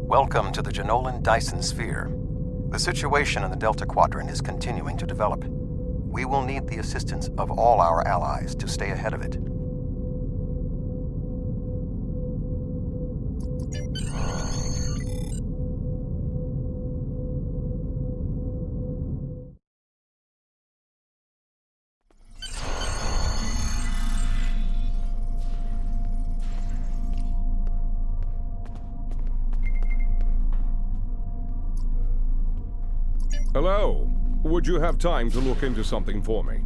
Welcome to the Janolan Dyson Sphere. The situation in the Delta Quadrant is continuing to develop. We will need the assistance of all our allies to stay ahead of it. Hello. Would you have time to look into something for me?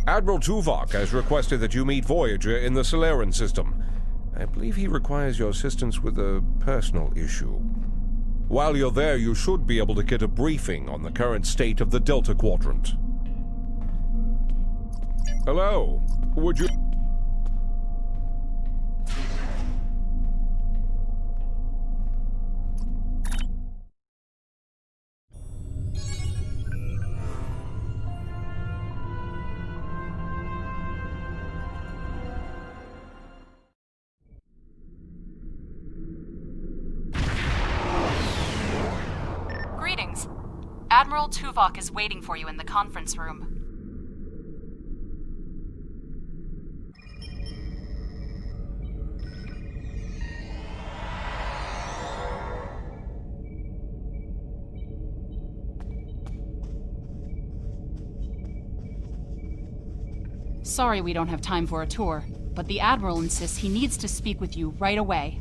Admiral Tuvok has requested that you meet Voyager in the Solaran system. I believe he requires your assistance with a personal issue. While you're there, you should be able to get a briefing on the current state of the Delta Quadrant. Hello. Would you... Greetings. Admiral Tuvok is waiting for you in the conference room. Sorry we don't have time for a tour, but the Admiral insists he needs to speak with you right away.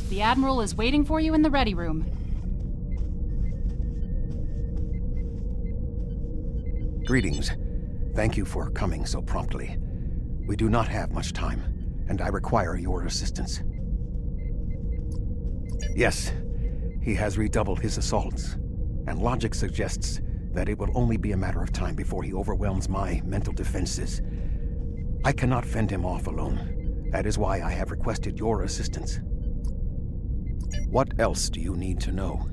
The Admiral is waiting for you in the ready room. Greetings. Thank you for coming so promptly. We do not have much time, and I require your assistance. Yes, he has redoubled his assaults, and logic suggests that it will only be a matter of time before he overwhelms my mental defenses. I cannot fend him off alone. That is why I have requested your assistance. What else do you need to know?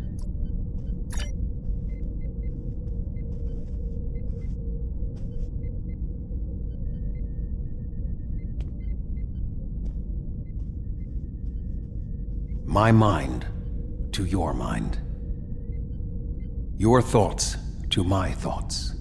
My mind to your mind. Your thoughts to my thoughts.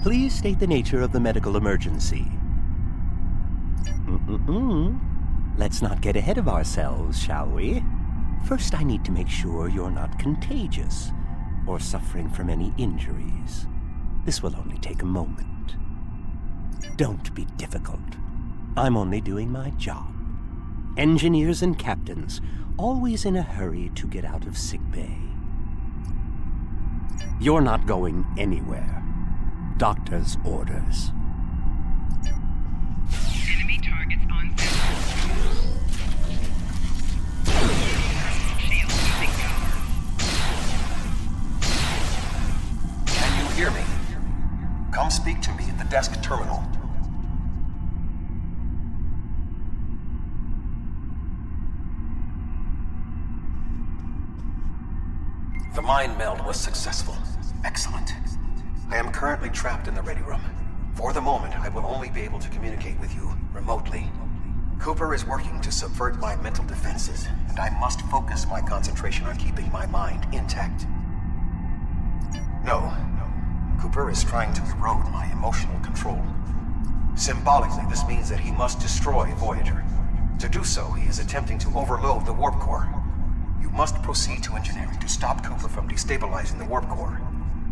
Please state the nature of the medical emergency. Let's not get ahead of ourselves, shall we? First, I need to make sure you're not contagious or suffering from any injuries. This will only take a moment. Don't be difficult. I'm only doing my job. Engineers and captains, always in a hurry to get out of sickbay. You're not going anywhere. Doctor's orders. Enemy targets on shield losing power. Can you hear me? Come speak to me at the desk terminal. The mind meld was successful. Excellent. I am currently trapped in the ready room. For the moment, I will only be able to communicate with you remotely. Cooper is working to subvert my mental defenses, and I must focus my concentration on keeping my mind intact. No, Cooper is trying to erode my emotional control. Symbolically, this means that he must destroy Voyager. To do so, he is attempting to overload the warp core. You must proceed to engineering to stop Cooper from destabilizing the warp core.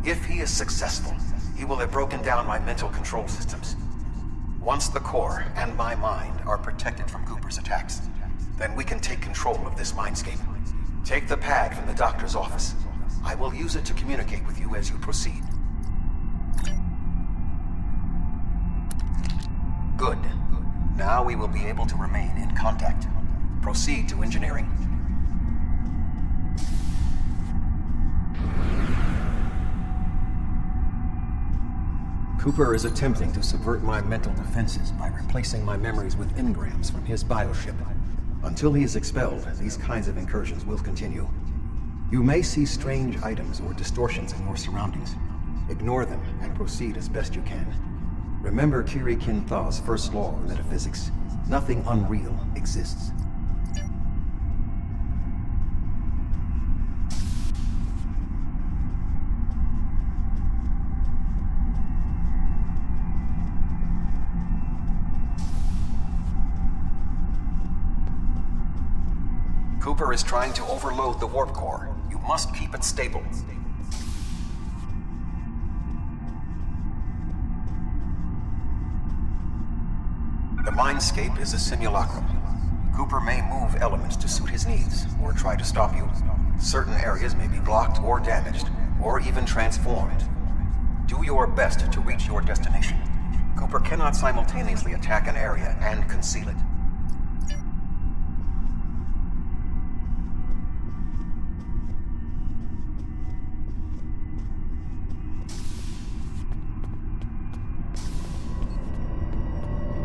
If he is successful, he will have broken down my mental control systems. Once the core and my mind are protected from Cooper's attacks, then we can take control of this mindscape. Take the pad from the doctor's office. I will use it to communicate with you as you proceed. Good. Now we will be able to remain in contact. Proceed to engineering. Cooper is attempting to subvert my mental defenses by replacing my memories with engrams from his bioship. Until he is expelled, these kinds of incursions will continue. You may see strange items or distortions in your surroundings. Ignore them and proceed as best you can. Remember Kiri Kinthaw's first law of metaphysics. Nothing unreal exists. Cooper is trying to overload the warp core. You must keep it stable. The mindscape is a simulacrum. Cooper may move elements to suit his needs, or try to stop you. Certain areas may be blocked or damaged, or even transformed. Do your best to reach your destination. Cooper cannot simultaneously attack an area and conceal it.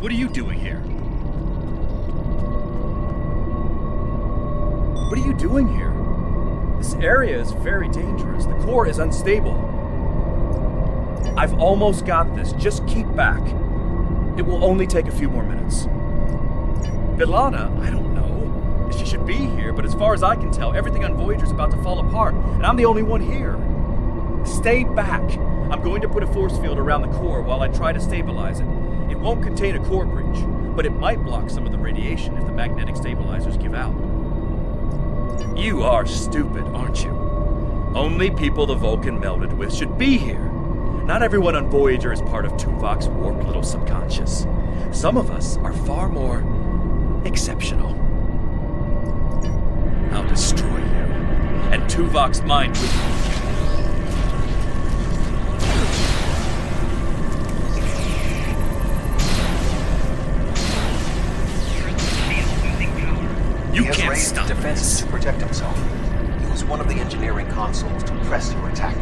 What are you doing here? What are you doing here? This area is very dangerous. The core is unstable. I've almost got this. Just keep back. It will only take a few more minutes. B'Elanna, I don't know. She should be here, but as far as I can tell, everything on Voyager's about to fall apart, and I'm the only one here. Stay back. I'm going to put a force field around the core while I try to stabilize it. It won't contain a core breach, but it might block some of the radiation if the magnetic stabilizers give out. You are stupid, aren't you? Only people the Vulcan melded with should be here. Not everyone on Voyager is part of Tuvok's warped little subconscious. Some of us are far more exceptional. I'll destroy you, and Tuvok's mind with you. He has raised defenses to protect himself. Use one of the engineering consoles to press your attack.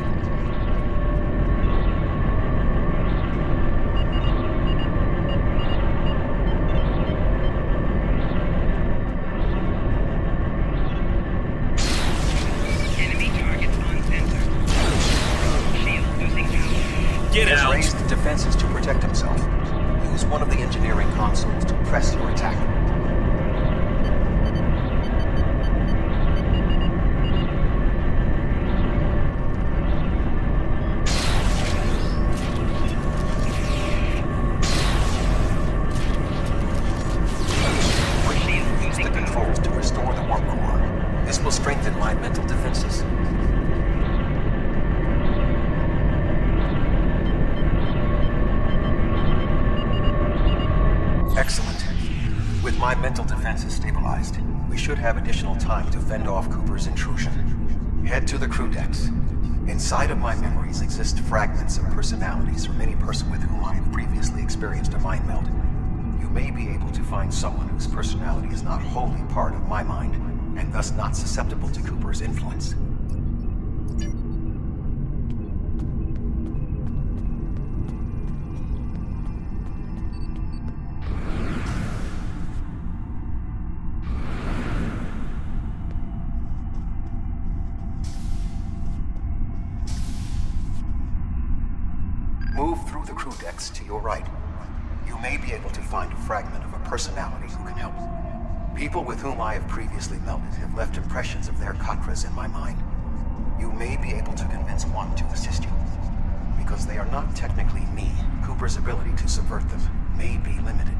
Enemy targets on center. Shield losing power. Get He has out! raised defenses to protect himself. Use one of the engineering consoles to press your attack. Use the controls to restore the warp core. This will strengthen my mental defenses. Excellent. With my mental defenses stabilized, we should have additional time to fend off Cooper's intrusion. Head to the crew decks. Inside of my memories exist fragments of personalities from any person with whom I have previously experienced a mind meld. You may be able to find someone whose personality is not wholly part of my mind, and thus not susceptible to Cooper's influence. Move through the crew decks to your right. You may be able to find a fragment of a personality who can help. People with whom I have previously melded have left impressions of their Katras in my mind. You may be able to convince one to assist you. Because they are not technically me, Cooper's ability to subvert them may be limited.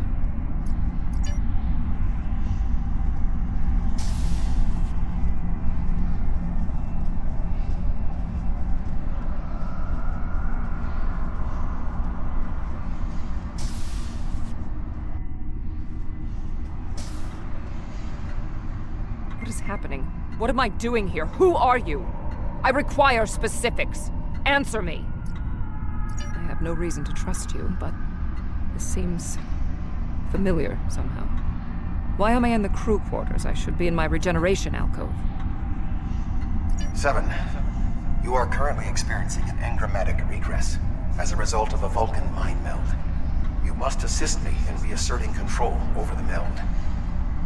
What is happening? What am I doing here? Who are you? I require specifics. Answer me. I have no reason to trust you, but this seems familiar somehow. Why am I in the crew quarters? I should be in my regeneration alcove. 7. You are currently experiencing an engrammatic regress as a result of a Vulcan mind meld. You must assist me in reasserting control over the meld.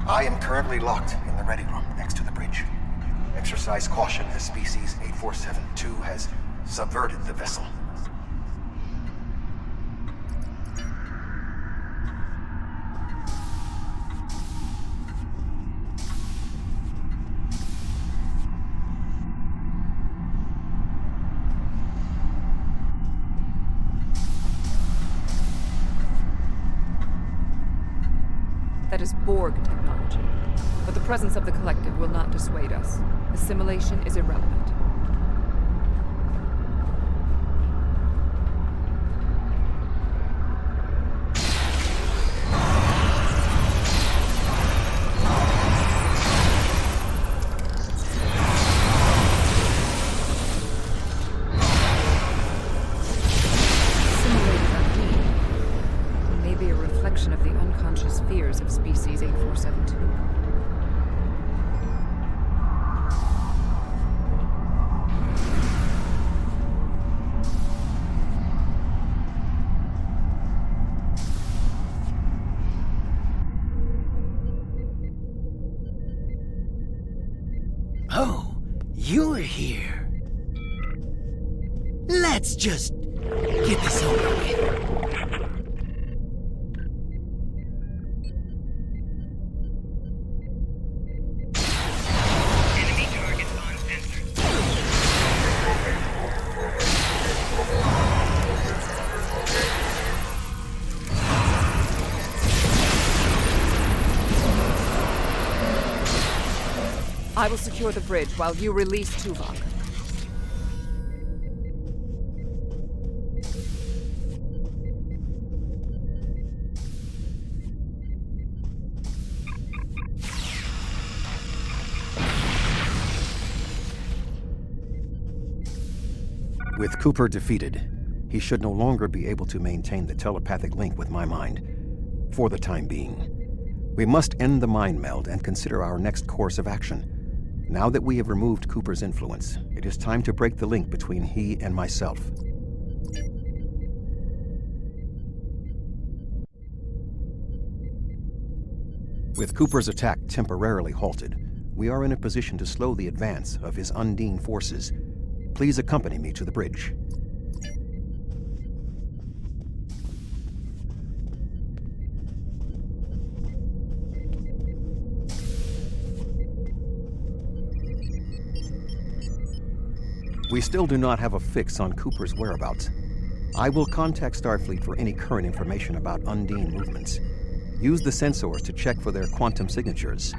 I am currently locked in the ready room next to the bridge. Exercise caution as Species 8472 has subverted the vessel. That is Borg technology. But the presence of the Collective will not dissuade us. Assimilation is irrelevant. Assimilated Undine may be a reflection of the unconscious fears of Species 8472. Oh, you're here. Let's just get this over with. Enemy targets on sensor. I will secure the bridge while you release Tuvok. With Cooper defeated, he should no longer be able to maintain the telepathic link with my mind, for the time being. We must end the mind meld and consider our next course of action. Now that we have removed Cooper's influence, it is time to break the link between he and myself. With Cooper's attack temporarily halted, we are in a position to slow the advance of his Undine forces. Please accompany me to the bridge. We still do not have a fix on Cooper's whereabouts. I will contact Starfleet for any current information about Undine movements. Use the sensors to check for their quantum signatures.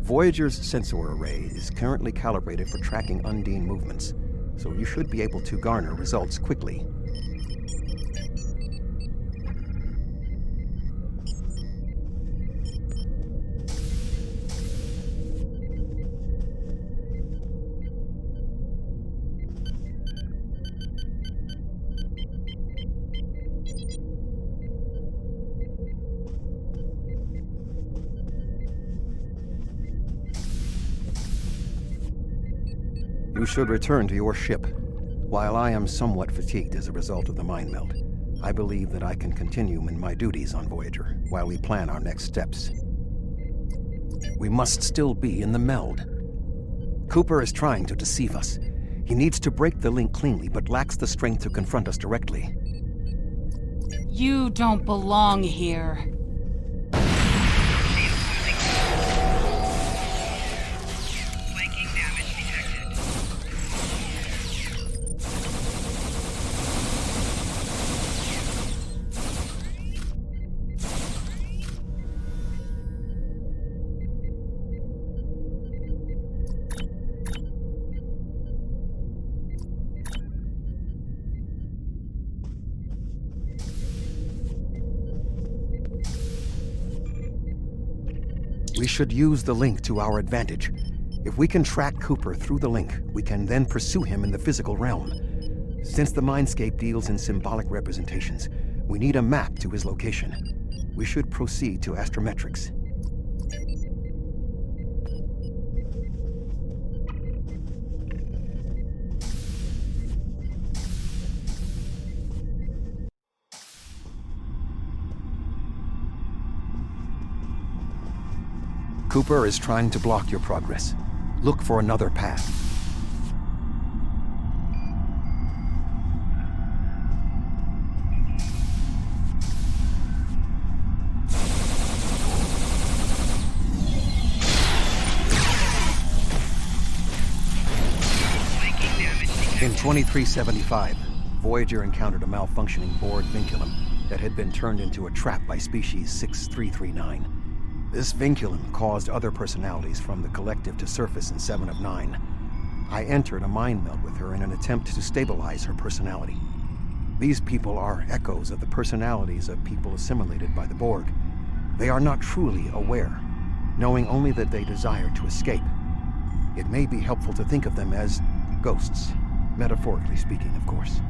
Voyager's sensor array is currently calibrated for tracking Undine movements, so you should be able to garner results quickly. You should return to your ship. While I am somewhat fatigued as a result of the mind meld, I believe that I can continue in my duties on Voyager while we plan our next steps. We must still be in the meld. Cooper is trying to deceive us. He needs to break the link cleanly, but lacks the strength to confront us directly. You don't belong here. We should use the link to our advantage. If we can track Cooper through the link, we can then pursue him in the physical realm. Since the Mindscape deals in symbolic representations, we need a map to his location. We should proceed to astrometrics. Cooper is trying to block your progress. Look for another path. In 2375, Voyager encountered a malfunctioning board vinculum that had been turned into a trap by species 6339. This vinculum caused other personalities from the collective to surface in 7 of 9. I entered a mind meld with her in an attempt to stabilize her personality. These people are echoes of the personalities of people assimilated by the Borg. They are not truly aware, knowing only that they desire to escape. It may be helpful to think of them as ghosts, metaphorically speaking, of course.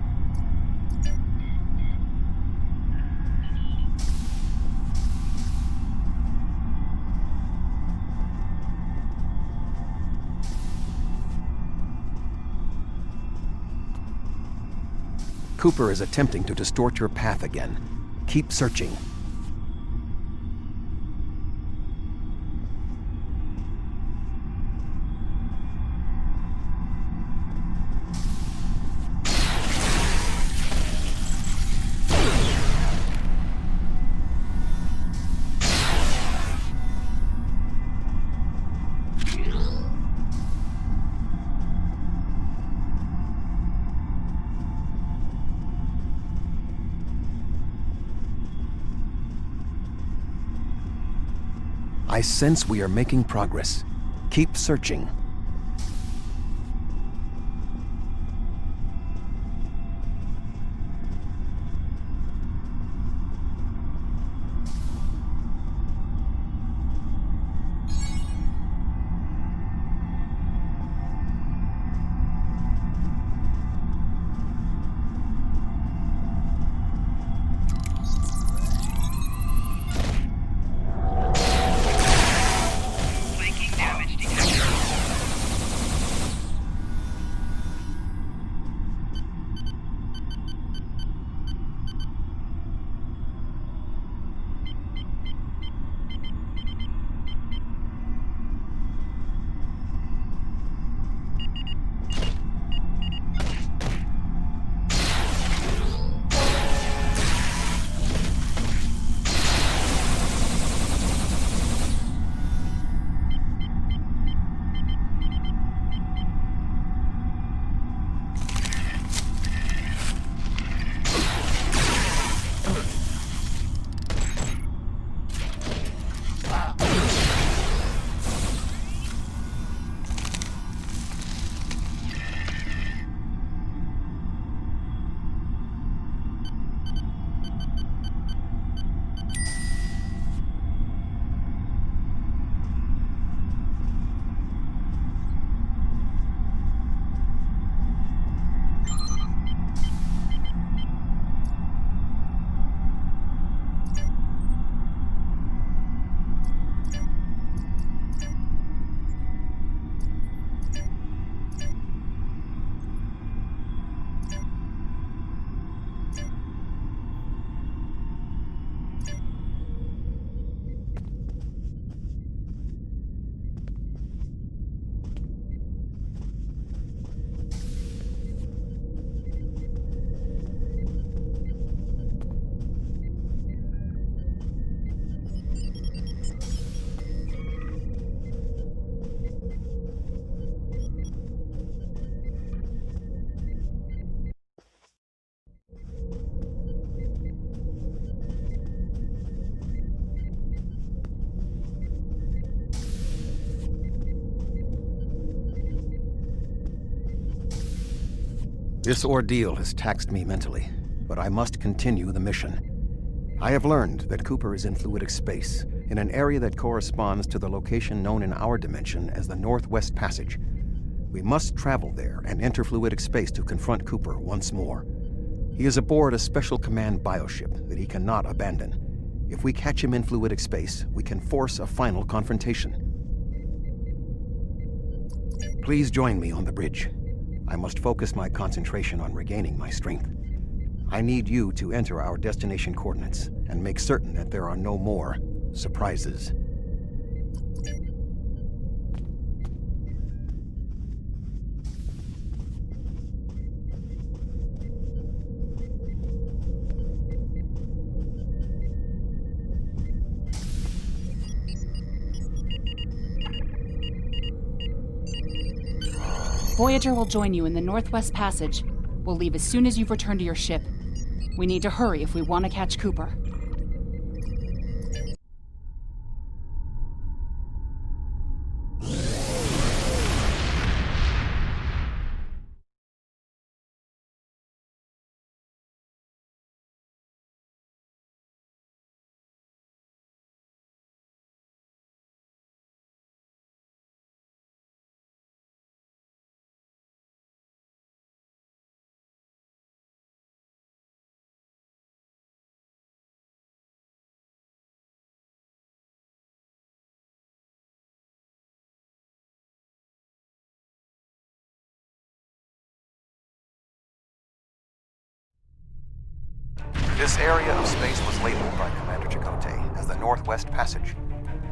Cooper is attempting to distort your path again. Keep searching. I sense we are making progress. Keep searching. This ordeal has taxed me mentally, but I must continue the mission. I have learned that Cooper is in fluidic space, in an area that corresponds to the location known in our dimension as the Northwest Passage. We must travel there and enter fluidic space to confront Cooper once more. He is aboard a special command bioship that he cannot abandon. If we catch him in fluidic space, we can force a final confrontation. Please join me on the bridge. I must focus my concentration on regaining my strength. I need you to enter our destination coordinates and make certain that there are no more surprises. Voyager will join you in the Northwest Passage. We'll leave as soon as you've returned to your ship. We need to hurry if we want to catch Cooper. This area of space was labeled by Commander Chakotay as the Northwest Passage.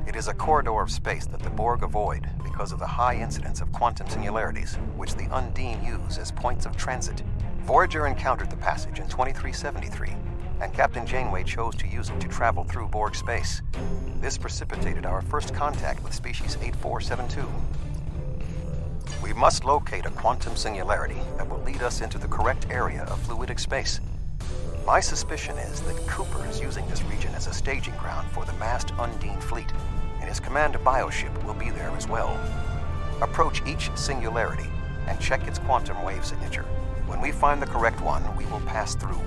It is a corridor of space that the Borg avoid because of the high incidence of quantum singularities, which the Undine use as points of transit. Voyager encountered the passage in 2373, and Captain Janeway chose to use it to travel through Borg space. This precipitated our first contact with species 8472. We must locate a quantum singularity that will lead us into the correct area of fluidic space. My suspicion is that Cooper is using this region as a staging ground for the massed Undine fleet, and his command bioship will be there as well. Approach each singularity and check its quantum wave signature. When we find the correct one, we will pass through.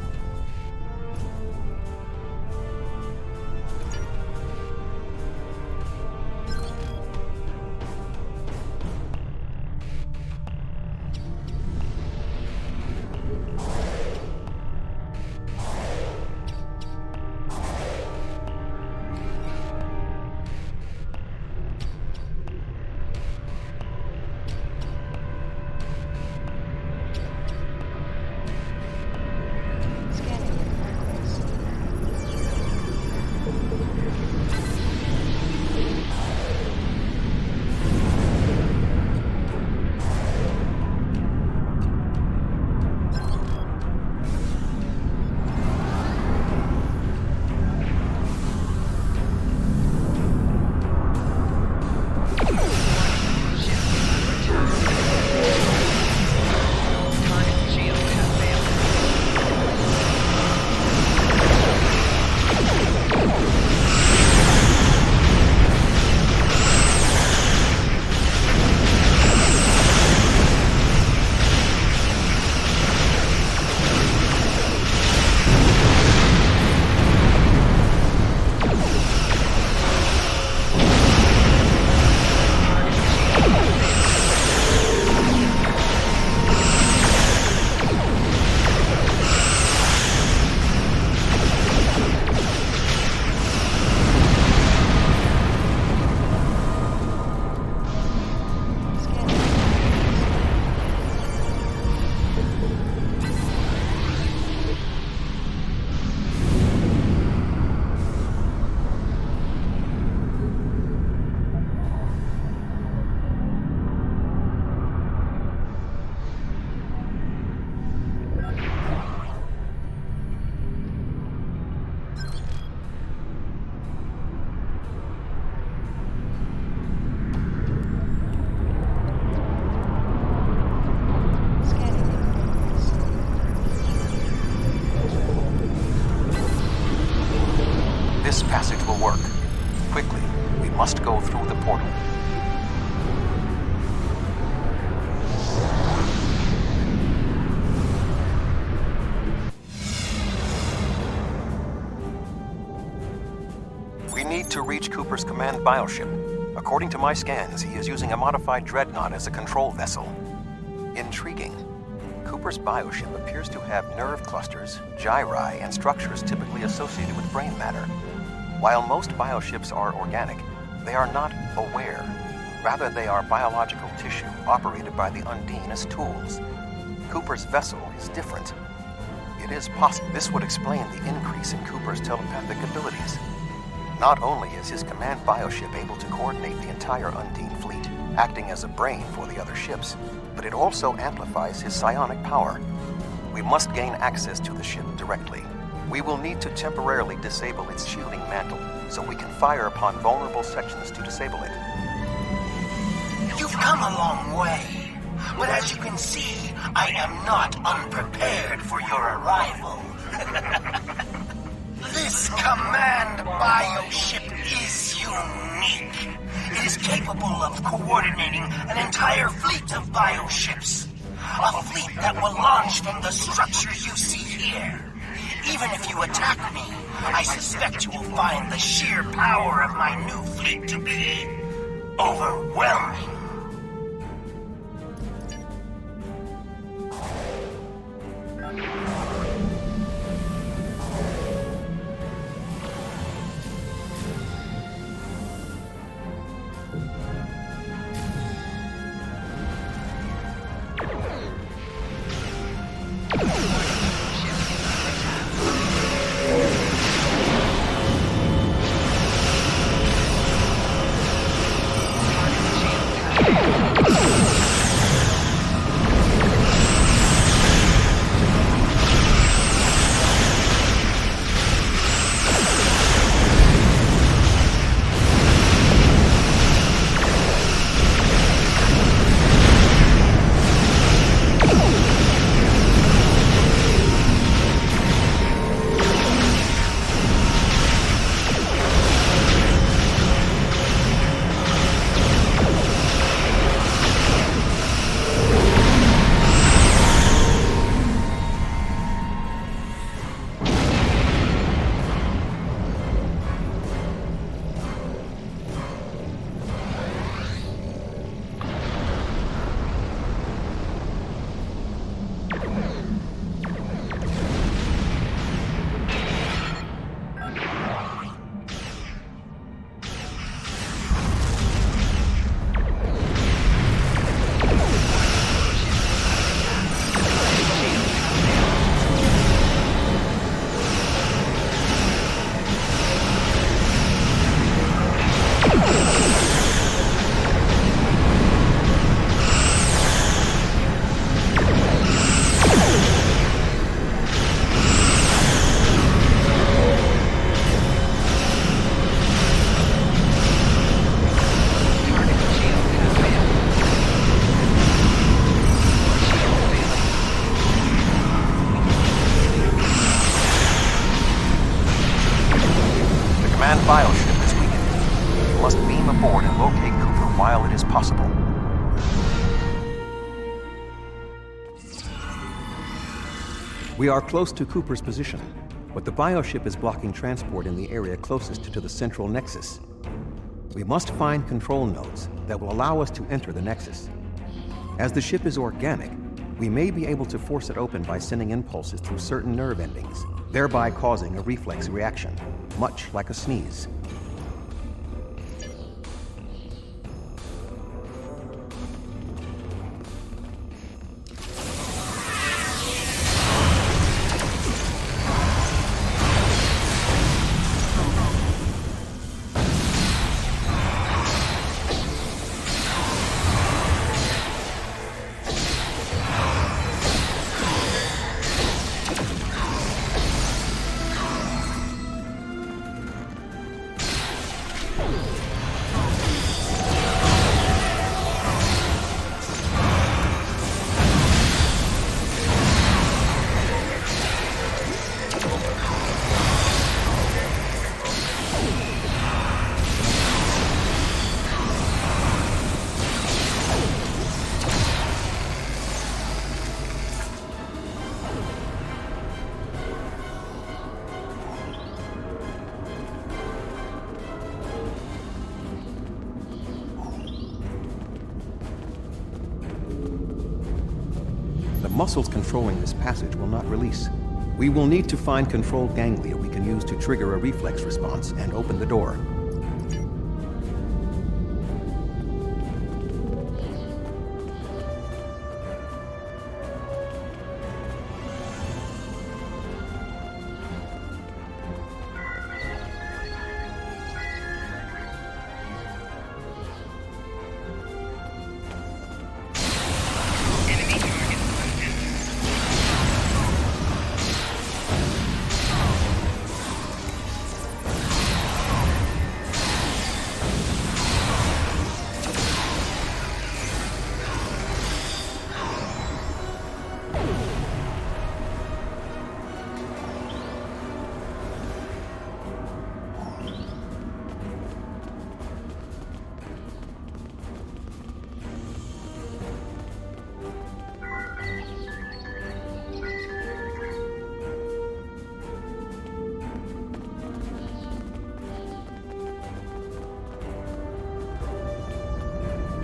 This passage will work. Quickly, we must go through the portal. We need to reach Cooper's command bioship. According to my scans, he is using a modified dreadnought as a control vessel. Intriguing. Cooper's bioship appears to have nerve clusters, gyri, and structures typically associated with brain matter. While most bioships are organic, they are not aware. Rather, they are biological tissue operated by the Undine as tools. Cooper's vessel is different. It is possible this would explain the increase in Cooper's telepathic abilities. Not only is his command bioship able to coordinate the entire Undine fleet, acting as a brain for the other ships, but it also amplifies his psionic power. We must gain access to the ship directly. We will need to temporarily disable its shielding mantle, so we can fire upon vulnerable sections to disable it. You've come a long way, but as you can see, I am not unprepared for your arrival. This command bioship is unique. It is capable of coordinating an entire fleet of bioships. A fleet that will launch from the structures you see here. Even if you attack me, I suspect you will find the sheer power of my new fleet to be overwhelming. Bioship is weakened. You must beam aboard and locate Cooper while it is possible. We are close to Cooper's position, but the bioship is blocking transport in the area closest to the central nexus. We must find control nodes that will allow us to enter the nexus. As the ship is organic, we may be able to force it open by sending impulses through certain nerve endings, thereby causing a reflex reaction, much like a sneeze. muscles controlling this passage will not release. We will need to find controlled ganglia we can use to trigger a reflex response and open the door. Enemy target unanswered.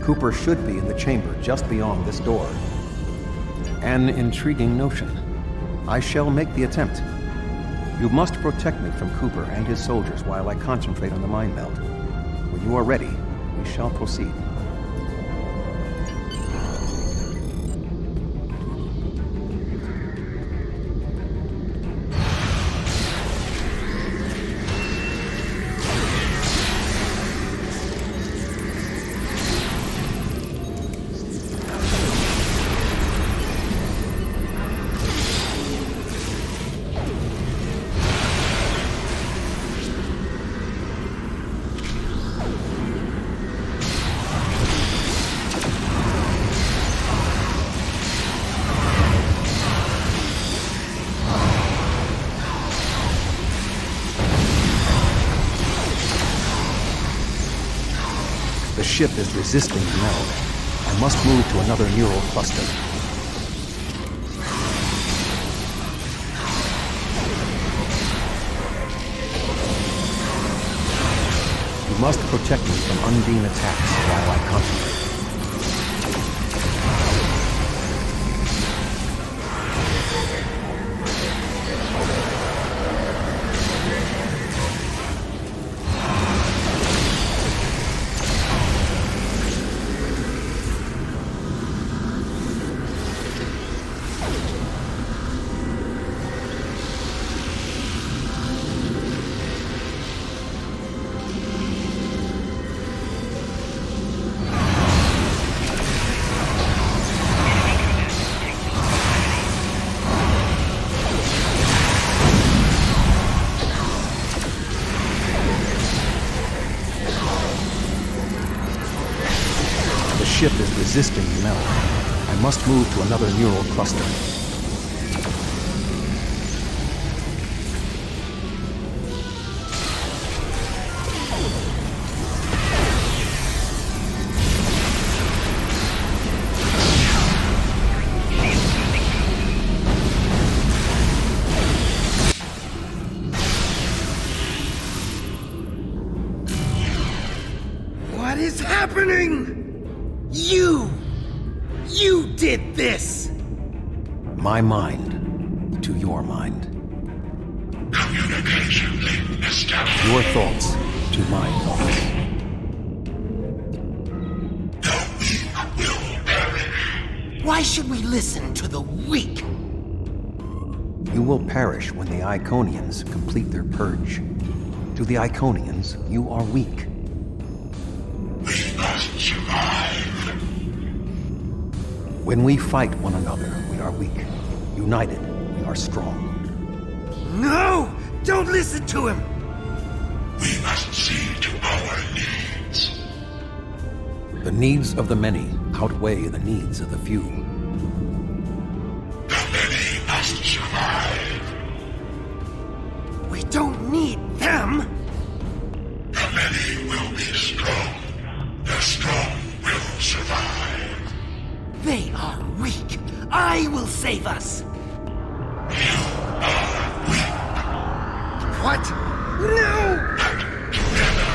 Cooper should be in the chamber just beyond this door. An intriguing notion. I shall make the attempt. You must protect me from Cooper and his soldiers while I concentrate on the mind meld. When you are ready, we shall proceed. The ship is resisting the meld. I must move to another neural cluster. You must protect me from Undine attacks while I concentrate. The ship is resisting the meld. I must move to another neural cluster. What is happening? You did this! My mind to your mind. Communication link established. Your thoughts to my thoughts. The weak will perish. Why should we listen to the weak? You will perish when the Iconians complete their purge. To the Iconians, you are weak. We must survive. When we fight one another, we are weak. United, we are strong. No! Don't listen to him! We must see to our needs. The needs of the many outweigh the needs of the few. The many must survive. We don't need them! The many will be strong. The strong will survive. They are weak. I will save us! You are weak. What? No! But together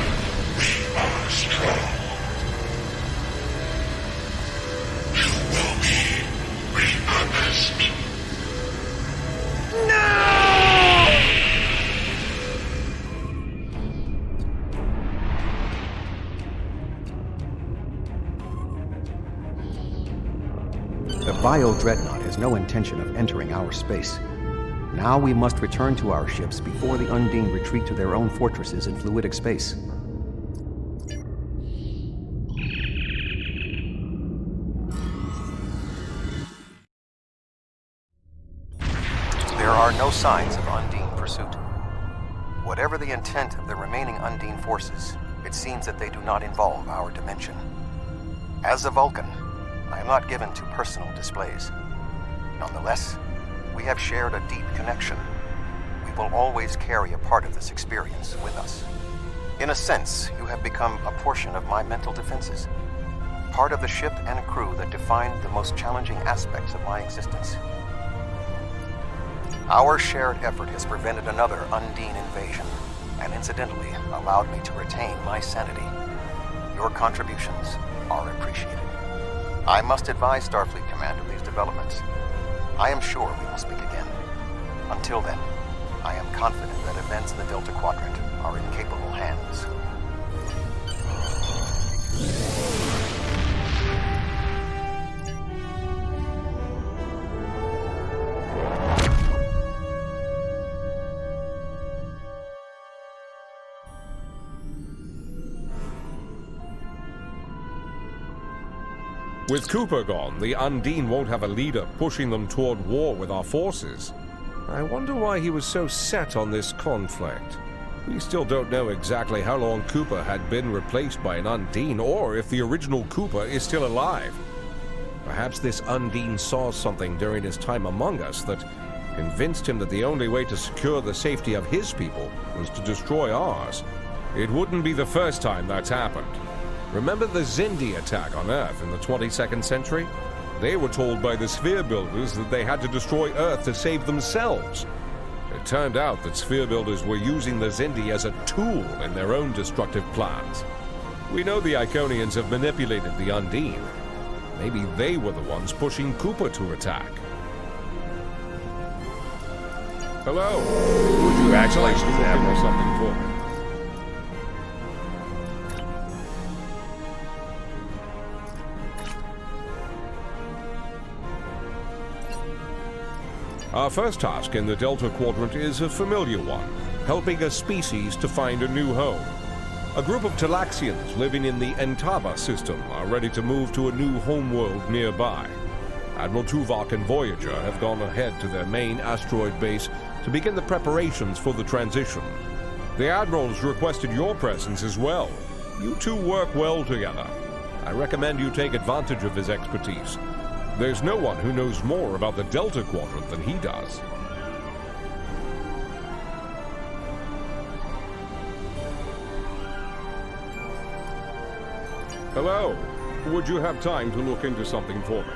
we are strong. You will be repurposed. bio-dreadnought has no intention of entering our space. Now we must return to our ships before the Undine retreat to their own fortresses in fluidic space. There are no signs of Undine pursuit. Whatever the intent of the remaining Undine forces, it seems that they do not involve our dimension. As a Vulcan, I am not given to personal displays. Nonetheless, we have shared a deep connection. We will always carry a part of this experience with us. In a sense, you have become a portion of my mental defenses. Part of the ship and crew that defined the most challenging aspects of my existence. Our shared effort has prevented another Undine invasion, and incidentally allowed me to retain my sanity. Your contributions are appreciated. I must advise Starfleet Command of these developments. I am sure we will speak again. Until then, I am confident that events in the Delta Quadrant are in capable hands. With Cooper gone, the Undine won't have a leader pushing them toward war with our forces. I wonder why he was so set on this conflict. We still don't know exactly how long Cooper had been replaced by an Undine, or if the original Cooper is still alive. Perhaps this Undine saw something during his time among us that convinced him that the only way to secure the safety of his people was to destroy ours. It wouldn't be the first time that's happened. Remember the Xindi attack on Earth in the 22nd century? They were told by the Sphere Builders that they had to destroy Earth to save themselves. It turned out that Sphere Builders were using the Xindi as a tool in their own destructive plans. We know the Iconians have manipulated the Undine. Maybe they were the ones pushing Cooper to attack. Hello. Would you congratulations, Admiral. Something for me? Our first task in the Delta Quadrant is a familiar one, helping a species to find a new home. A group of Talaxians living in the Entaba system are ready to move to a new homeworld nearby. Admiral Tuvok and Voyager have gone ahead to their main asteroid base to begin the preparations for the transition. The Admiral's requested your presence as well. You two work well together. I recommend you take advantage of his expertise. There's no one who knows more about the Delta Quadrant than he does. Hello. Would you have time to look into something for me?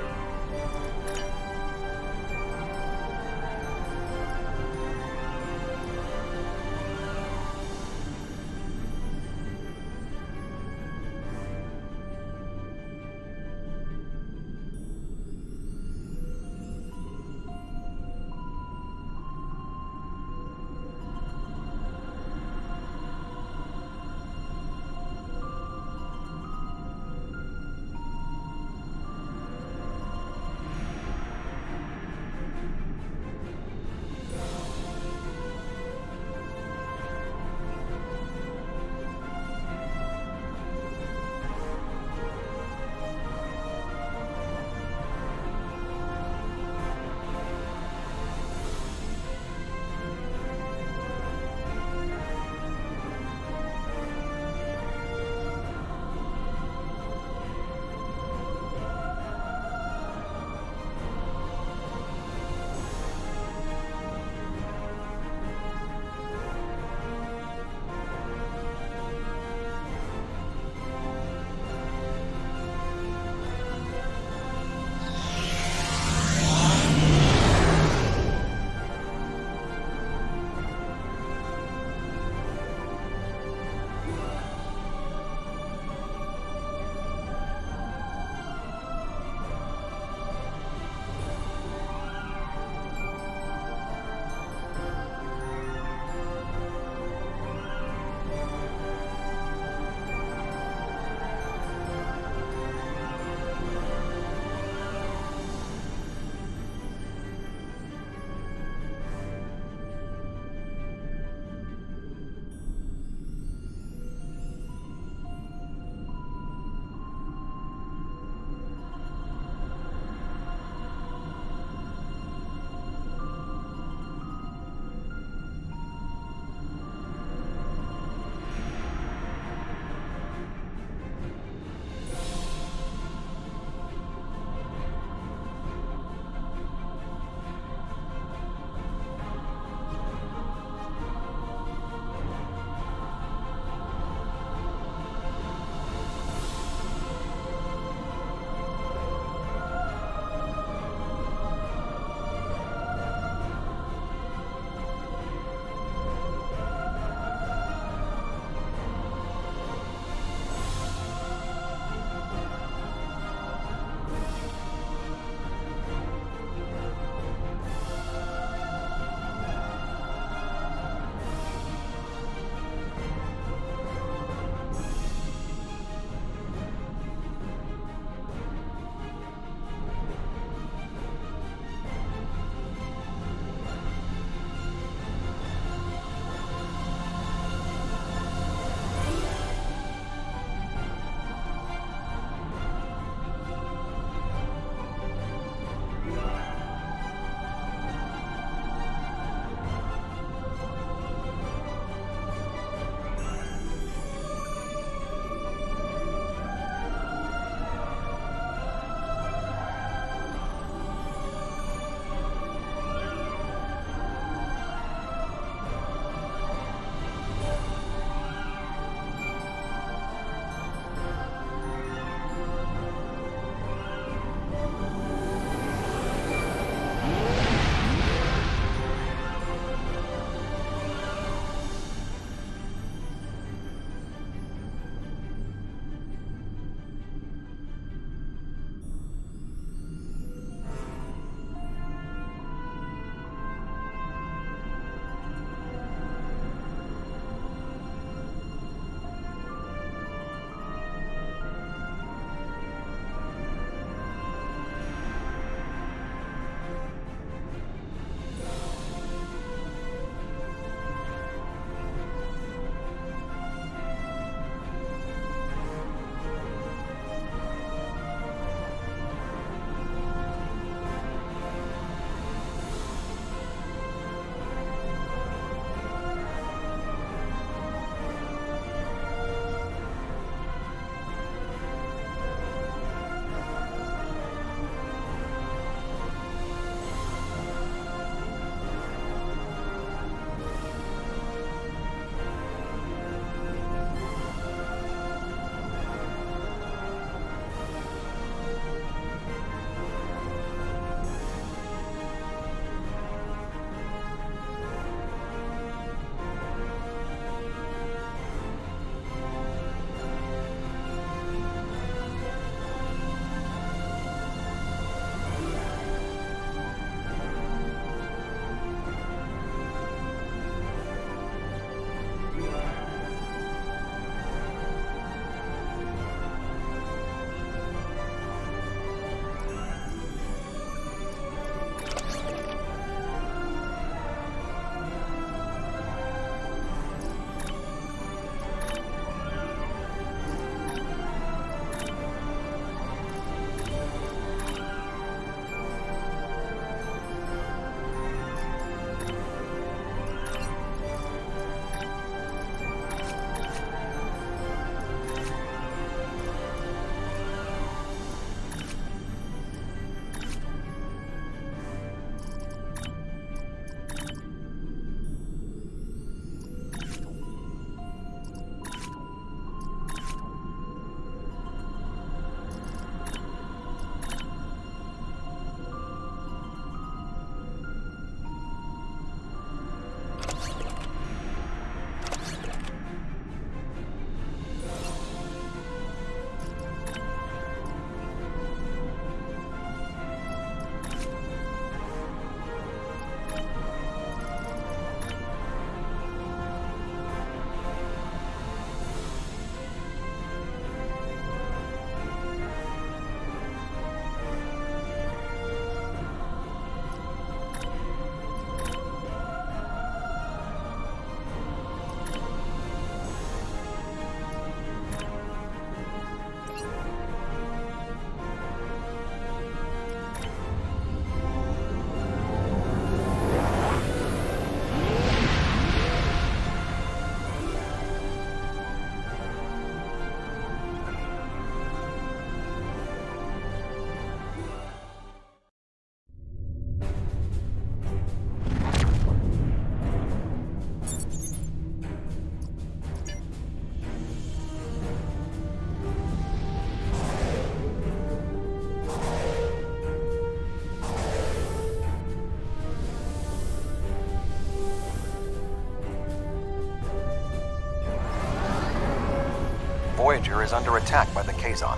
Voyager is under attack by the Kazon.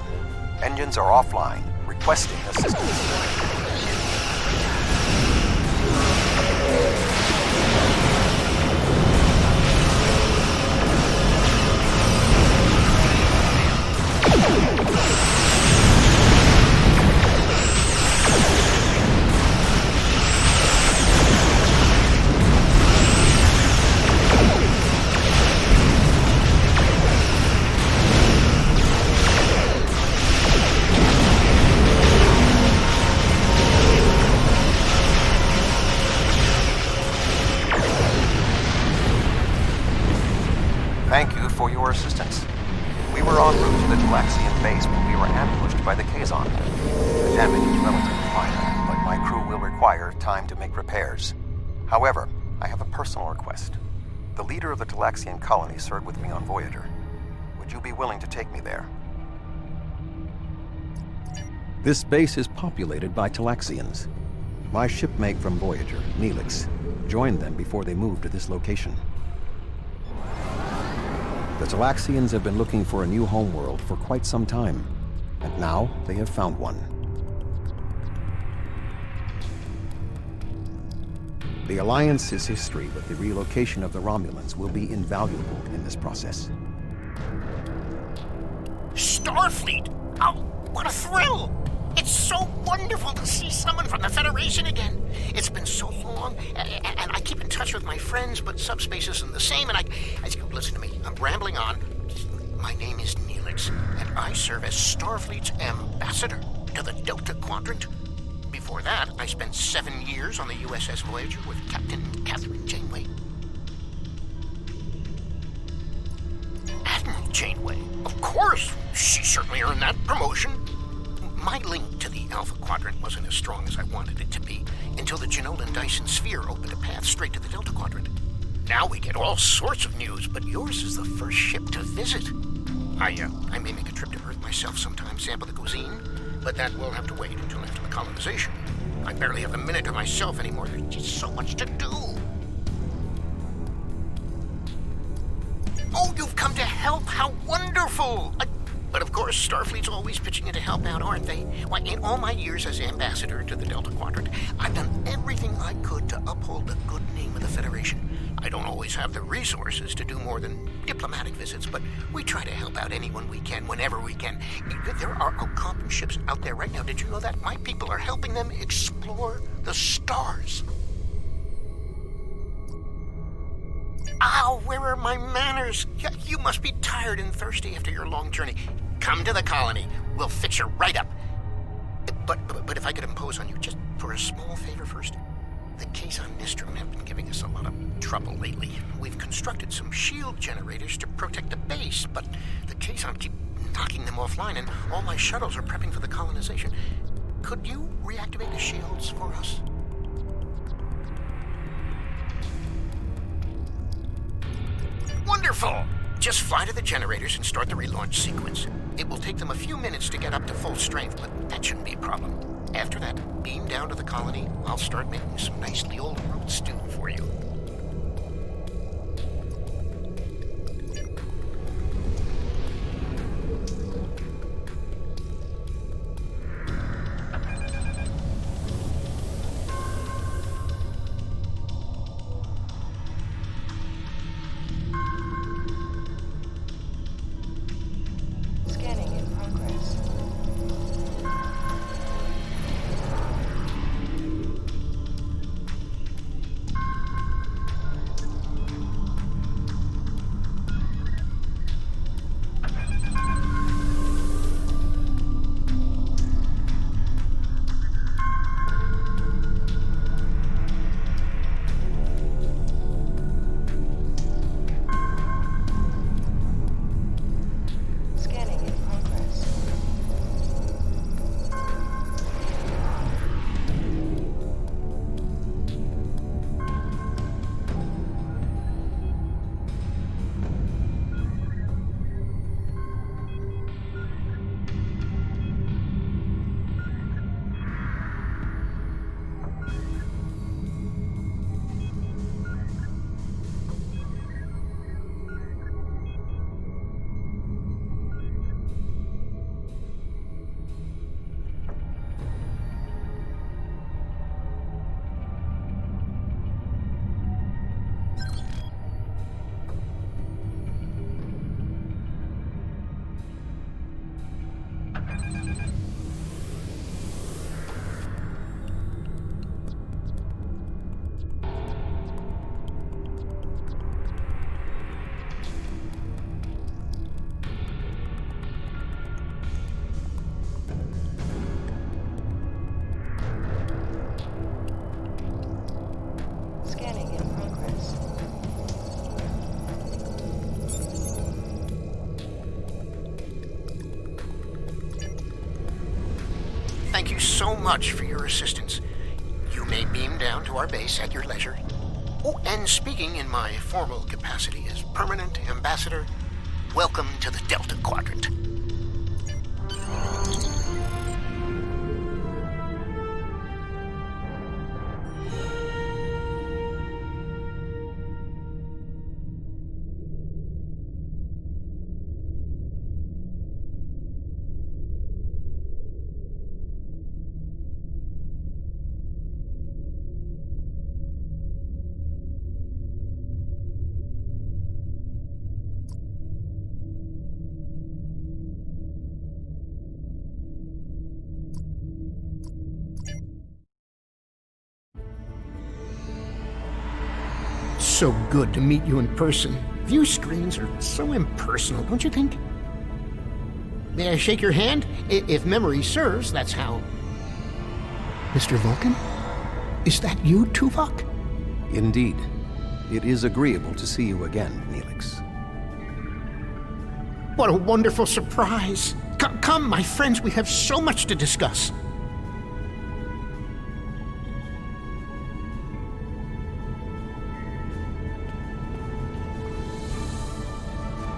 Engines are offline, requesting assistance. Thank you for your assistance. We were en route to the Delaxian base when we were ambushed by the Kazon. The damage is relatively minor, but my crew will require time to make repairs. However, I have a personal request. The leader of the Delaxian colony served with me on Voyager. Would you be willing to take me there? This base is populated by Talaxians. My shipmate from Voyager, Neelix, joined them before they moved to this location. The Talaxians have been looking for a new homeworld for quite some time, and now they have found one. The Alliance's history with the relocation of the Romulans will be invaluable in this process. Starfleet! Oh, what a thrill! It's so wonderful to see someone from the Federation again. It's been so long, and I keep in touch with my friends, but subspace isn't the same, and listen to me, I'm rambling on. My name is Neelix, and I serve as Starfleet's ambassador to the Delta Quadrant. Before that, I spent 7 years on the USS Voyager with Captain Catherine Janeway. Admiral Janeway? Of course! She certainly earned that promotion. My link to the Alpha Quadrant wasn't as strong as I wanted it to be until the Janolan Dyson Sphere opened a path straight to the Delta Quadrant. Now we get all sorts of news, but yours is the first ship to visit. I may make a trip to Earth myself sometime, sample the cuisine, but that will have to wait until after the colonization. I barely have a minute to myself anymore. There's just so much to do. Oh, you've come to help! How wonderful! But of course, Starfleet's always pitching in to help out, aren't they? Why, in all my years as ambassador to the Delta Quadrant, I've done everything I could to uphold the good name of the Federation. I don't always have the resources to do more than diplomatic visits, but we try to help out anyone we can, whenever we can. There are Ocampan ships out there right now. Did you know that? My people are helping them explore the stars. Ow, where are my manners? You must be tired and thirsty after your long journey. Come to the colony. We'll fix you right up. But if I could impose on you just for a small favor first. The Kazon Nistrum have been giving us a lot of trouble lately. We've constructed some shield generators to protect the base, but the Kazon keep knocking them offline, and all my shuttles are prepping for the colonization. Could you reactivate the shields for us? Wonderful! Just fly to the generators and start the relaunch sequence. It will take them a few minutes to get up to full strength, but that shouldn't be a problem. After that, beam down to the colony. I'll start making some nicely old root stew for you. thank you so much for your assistance. You may beam down to our base at your leisure. Oh, and speaking in my formal capacity as permanent ambassador, welcome to the Delta Quadrant. So good to meet you in person. View screens are so impersonal, don't you think? May I shake your hand? If memory serves, that's how. Mr. Vulcan? Is that you, Tuvok? Indeed. It is agreeable to see you again, Neelix. What a wonderful surprise. Come, my friends, we have so much to discuss.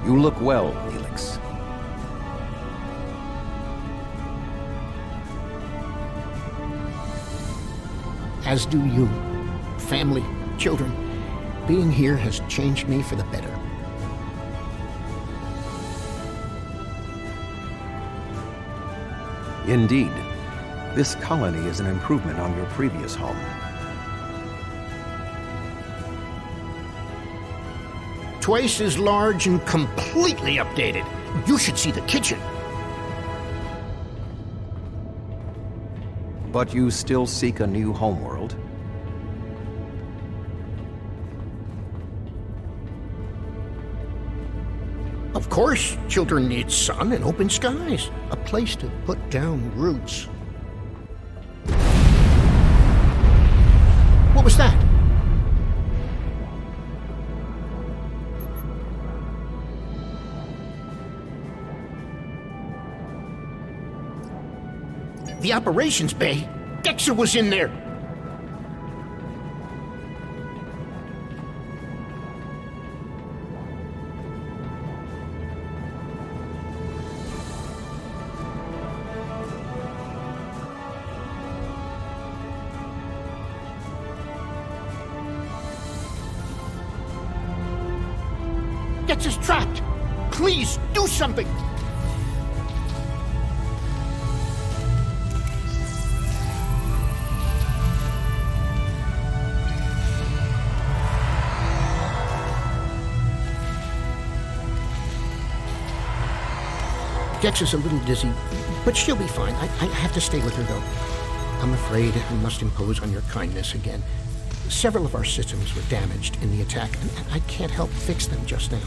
You look well, Neelix. As do you. Family, children. Being here has changed me for the better. Indeed. This colony is an improvement on your previous home. Twice as large and completely updated. You should see the kitchen. But you still seek a new homeworld? Of course, children need sun and open skies. A place to put down roots. What was that? The operations bay? Dexter was in there! Dexter's trapped! Please, do something! Dex is a little dizzy, but she'll be fine. I have to stay with her, though. I'm afraid I must impose on your kindness again. Several of our systems were damaged in the attack, and I can't help fix them just now.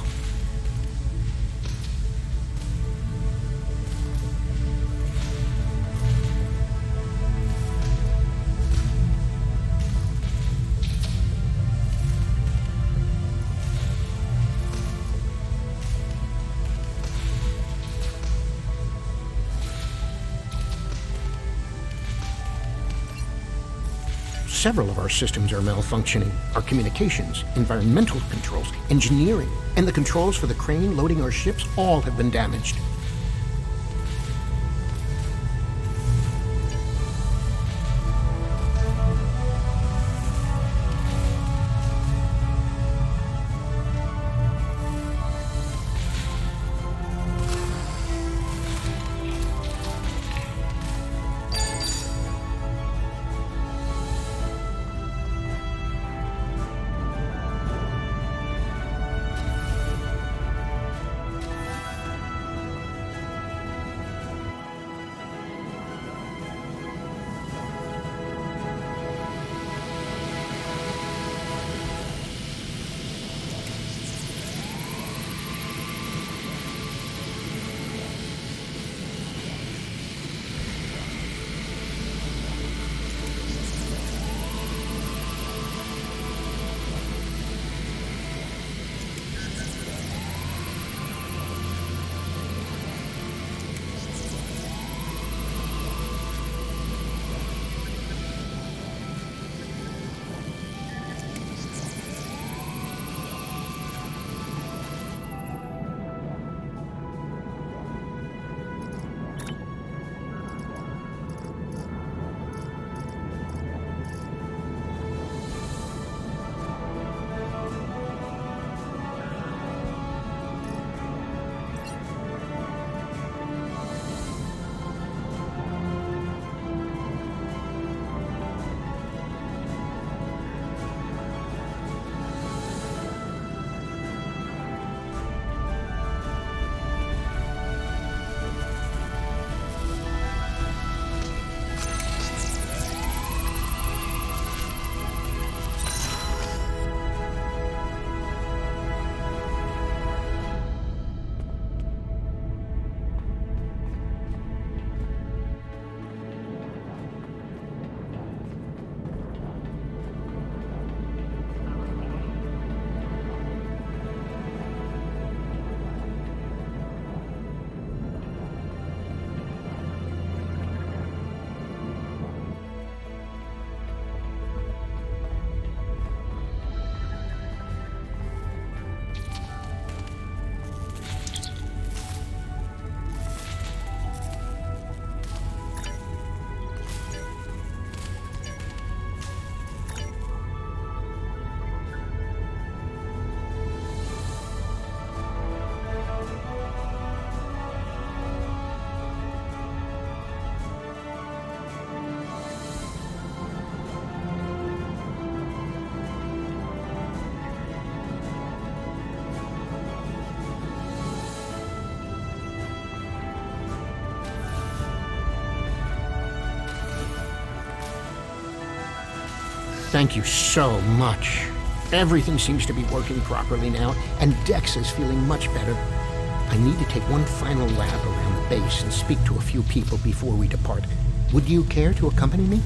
Several of our systems are malfunctioning. Our communications, environmental controls, engineering, and the controls for the crane loading our ships all have been damaged. Thank you so much. Everything seems to be working properly now, and Dex is feeling much better. I need to take one final lap around the base and speak to a few people before we depart. Would you care to accompany me?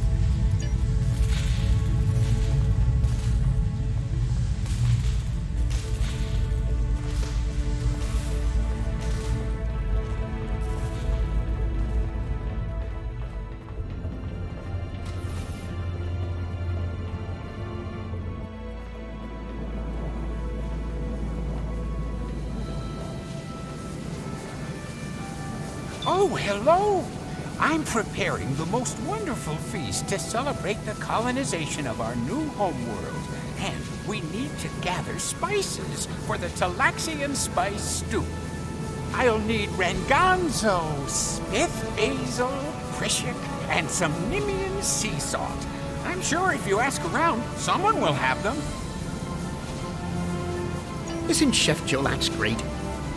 Oh, hello! I'm preparing the most wonderful feast to celebrate the colonization of our new homeworld. And we need to gather spices for the Talaxian spice stew. I'll need ranganzo, spith basil, prishik, and some Nimian sea salt. I'm sure if you ask around, someone will have them. Isn't Chef Jolak's great?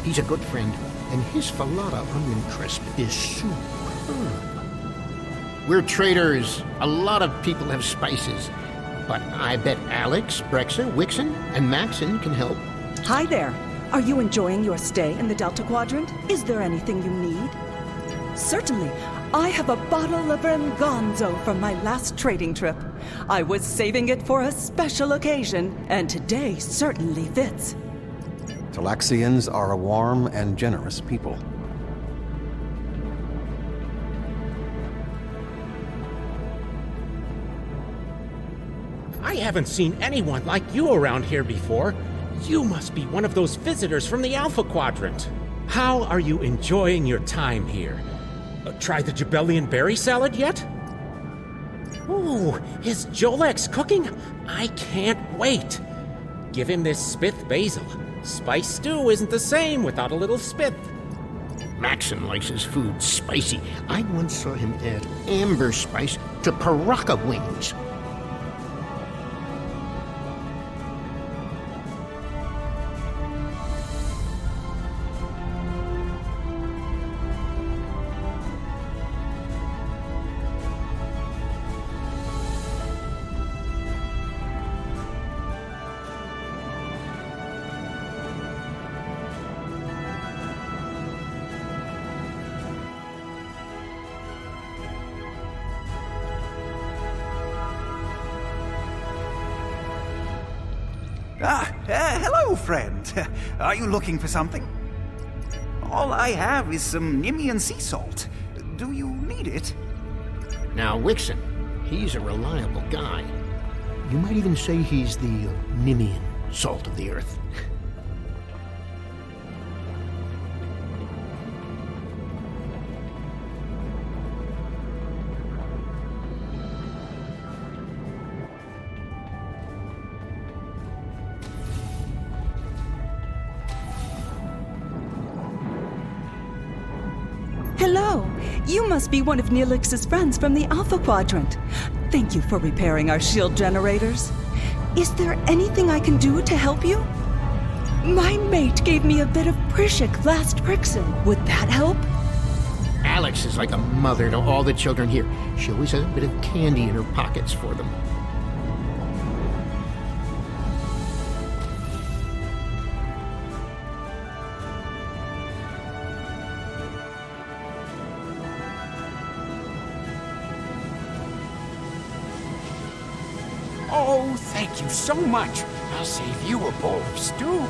He's a good friend, and his falata onion crisp is superb. We're traders. A lot of people have spices. But I bet Alex, Brexa, Wixon, and Maxon can help. Hi there. Are you enjoying your stay in the Delta Quadrant? Is there anything you need? Certainly. I have a bottle of Ranganzo from my last trading trip. I was saving it for a special occasion, and today certainly fits. Talaxians are a warm and generous people. I haven't seen anyone like you around here before. You must be one of those visitors from the Alpha Quadrant. How are you enjoying your time here? Try the Jabellian berry salad yet? Ooh, is Jolek's cooking? I can't wait. Give him this spith basil. Spice stew isn't the same without a little spith. Maxon likes his food spicy. I once saw him add amber spice to Paraka wings. Hello, friend. Are you looking for something? All I have is some Nimian sea salt. Do you need it? Now, Wixon, he's a reliable guy. You might even say he's the Nimian salt of the earth. Hello. You must be one of Neelix's friends from the Alpha Quadrant. Thank you for repairing our shield generators. Is there anything I can do to help you? My mate gave me a bit of Prishik last Prixin. Would that help? Alex is like a mother to all the children here. She always has a bit of candy in her pockets for them. Oh, thank you so much. I'll save you a bowl of stew.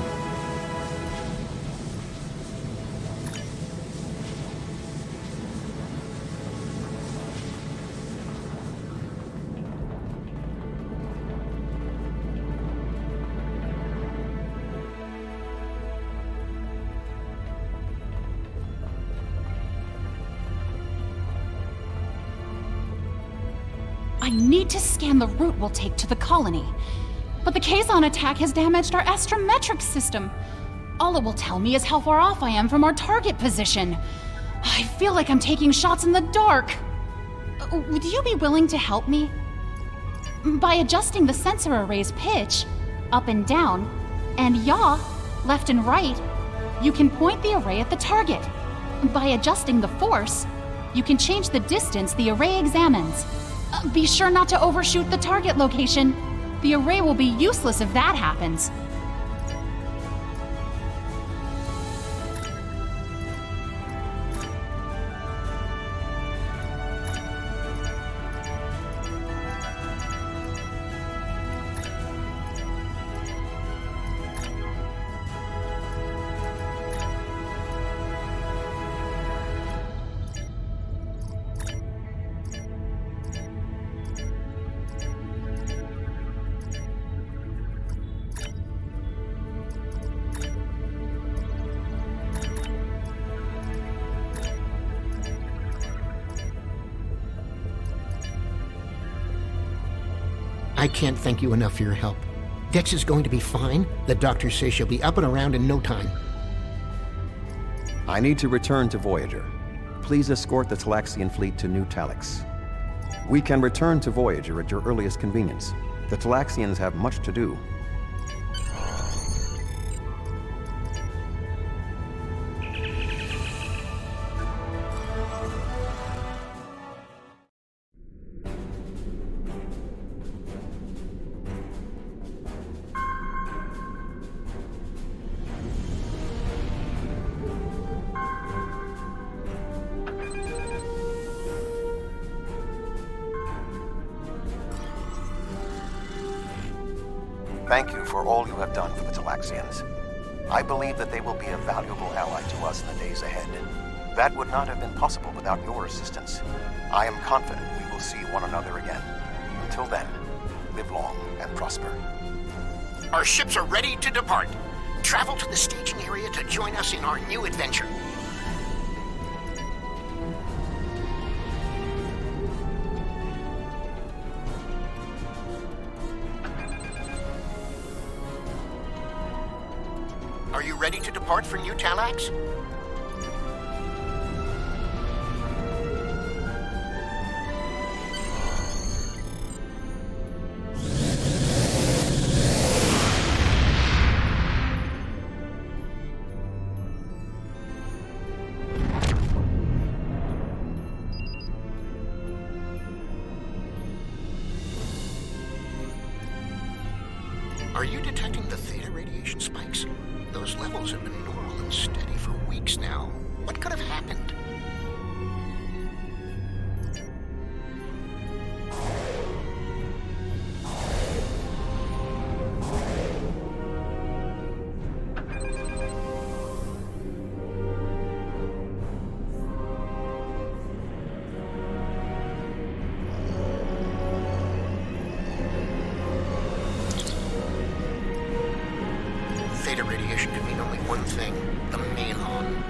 I need to scan the route we'll take to the colony. But the Kazon attack has damaged our astrometric system. All it will tell me is how far off I am from our target position. I feel like I'm taking shots in the dark. Would you be willing to help me? By adjusting the sensor array's pitch, up and down, and yaw, left and right, you can point the array at the target. By adjusting the force, you can change the distance the array examines. Be sure not to overshoot the target location. The array will be useless if that happens. I can't thank you enough for your help. Dex is going to be fine. The doctor says she'll be up and around in no time. I need to return to Voyager. Please escort the Talaxian fleet to New Talix. We can return to Voyager at your earliest convenience. The Talaxians have much to do. Thank you for all you have done for the Talaxians. I believe that they will be a valuable ally to us in the days ahead. That would not have been possible without your assistance. I am confident we will see one another again. Until then, live long and prosper. Our ships are ready to depart. Travel to the staging area to join us in our new adventure. Are you ready to depart for New Talax? Are you detecting the theta radiation spikes? Those levels have been normal and steady for weeks now. What could have happened? Theta radiation can mean only one thing, the Malon.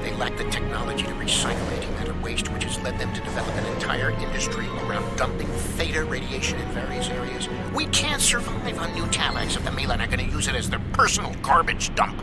They lack the technology to recycle antimatter waste, which has led them to develop an entire industry around dumping theta radiation in various areas. We can't survive on New Talax if the Malon are going to use it as their personal garbage dump.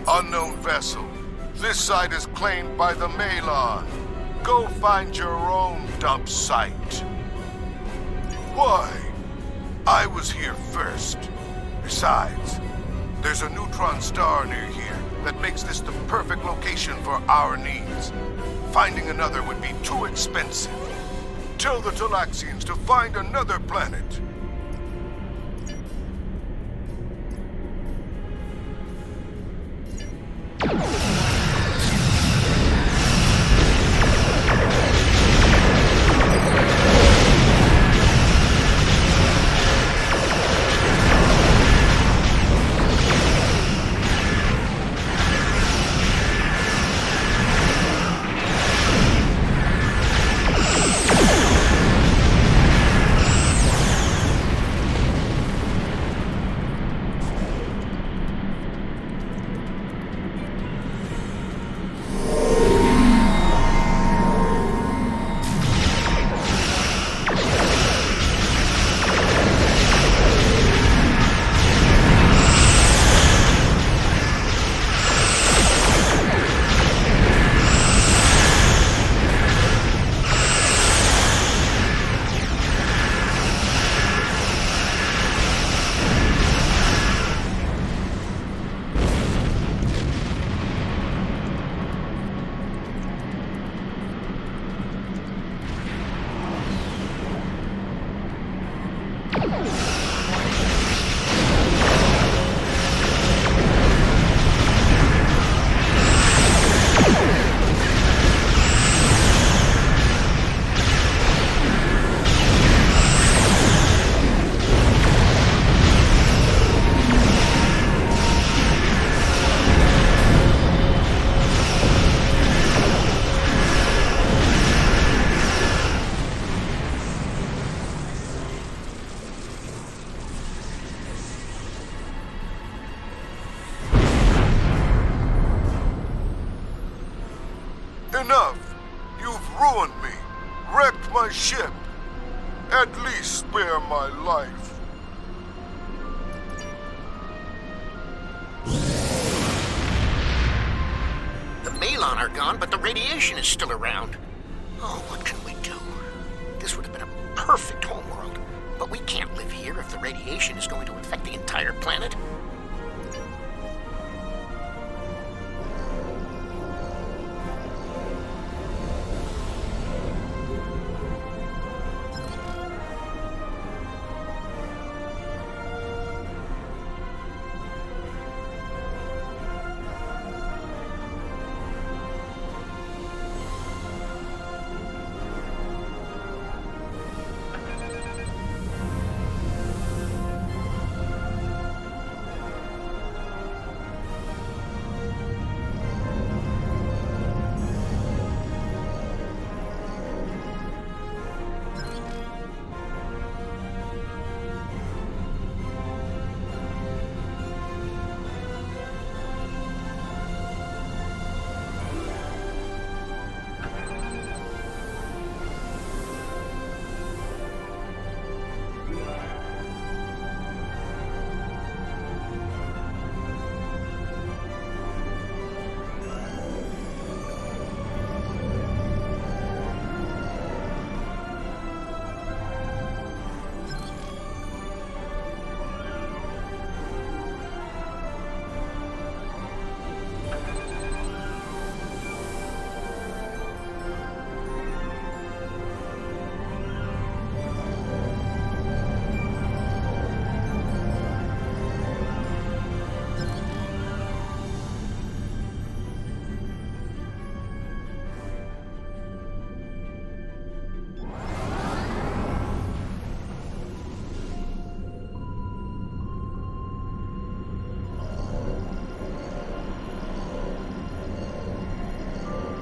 Unknown vessel. This site is claimed by the Malon. Go find your own dump site. Why? I was here first. Besides, there's a neutron star near here that makes this the perfect location for our needs. Finding another would be too expensive. Tell the Talaxians to find another planet. Enough! You've ruined me, wrecked my ship. At least spare my life. The Malon are gone, but the radiation is still around. Oh, what can we do? This would have been a perfect homeworld. But we can't live here if the radiation is going to infect the entire planet.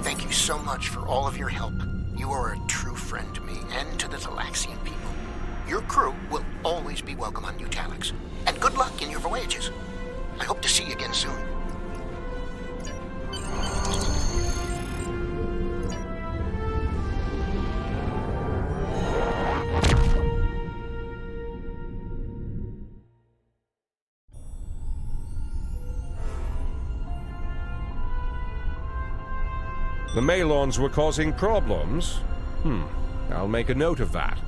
Thank you so much for all of your help. You are a true friend to me and to the Talaxian people. Your crew will always be welcome on New Talax. And good luck in your voyages. I hope to see you again soon. The Malons were causing problems? I'll make a note of that.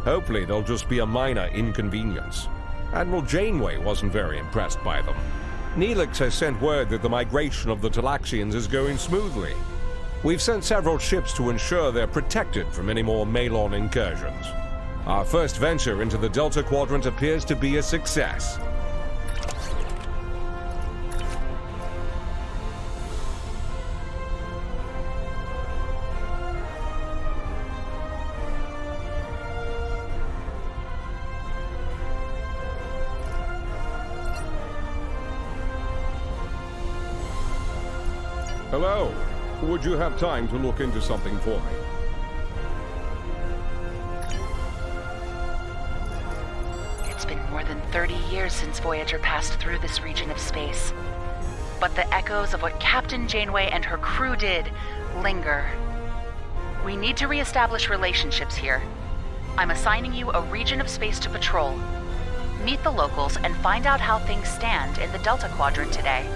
Hopefully they'll just be a minor inconvenience. Admiral Janeway wasn't very impressed by them. Neelix has sent word that the migration of the Talaxians is going smoothly. We've sent several ships to ensure they're protected from any more Malon incursions. Our first venture into the Delta Quadrant appears to be a success. Hello. Would you have time to look into something for me? It's been more than 30 years since Voyager passed through this region of space. But the echoes of what Captain Janeway and her crew did linger. We need to reestablish relationships here. I'm assigning you a region of space to patrol. Meet the locals and find out how things stand in the Delta Quadrant today.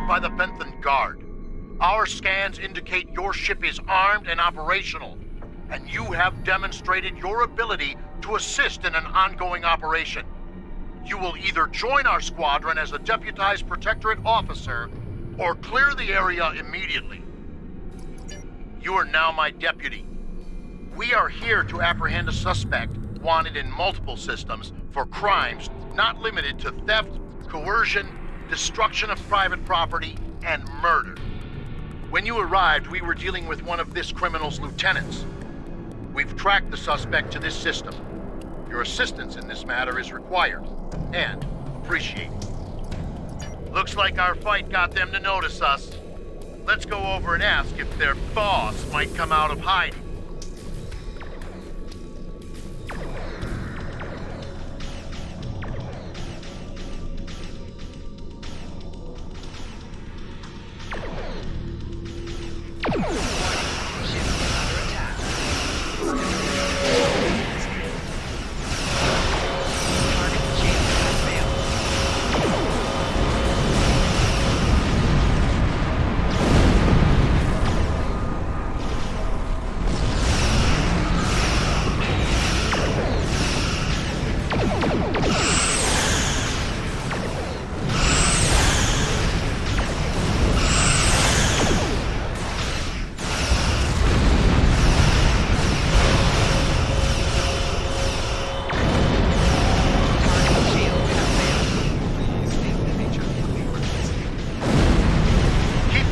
reported by the Bentham Guard. Our scans indicate your ship is armed and operational, and you have demonstrated your ability to assist in an ongoing operation. You will either join our squadron as a deputized Protectorate officer, or clear the area immediately. You are now my deputy. We are here to apprehend a suspect wanted in multiple systems for crimes not limited to theft, coercion, destruction of private property, and murder. When you arrived, we were dealing with one of this criminal's lieutenants. We've tracked the suspect to this system. Your assistance in this matter is required, and appreciated. Looks like our fight got them to notice us. Let's go over and ask if their boss might come out of hiding.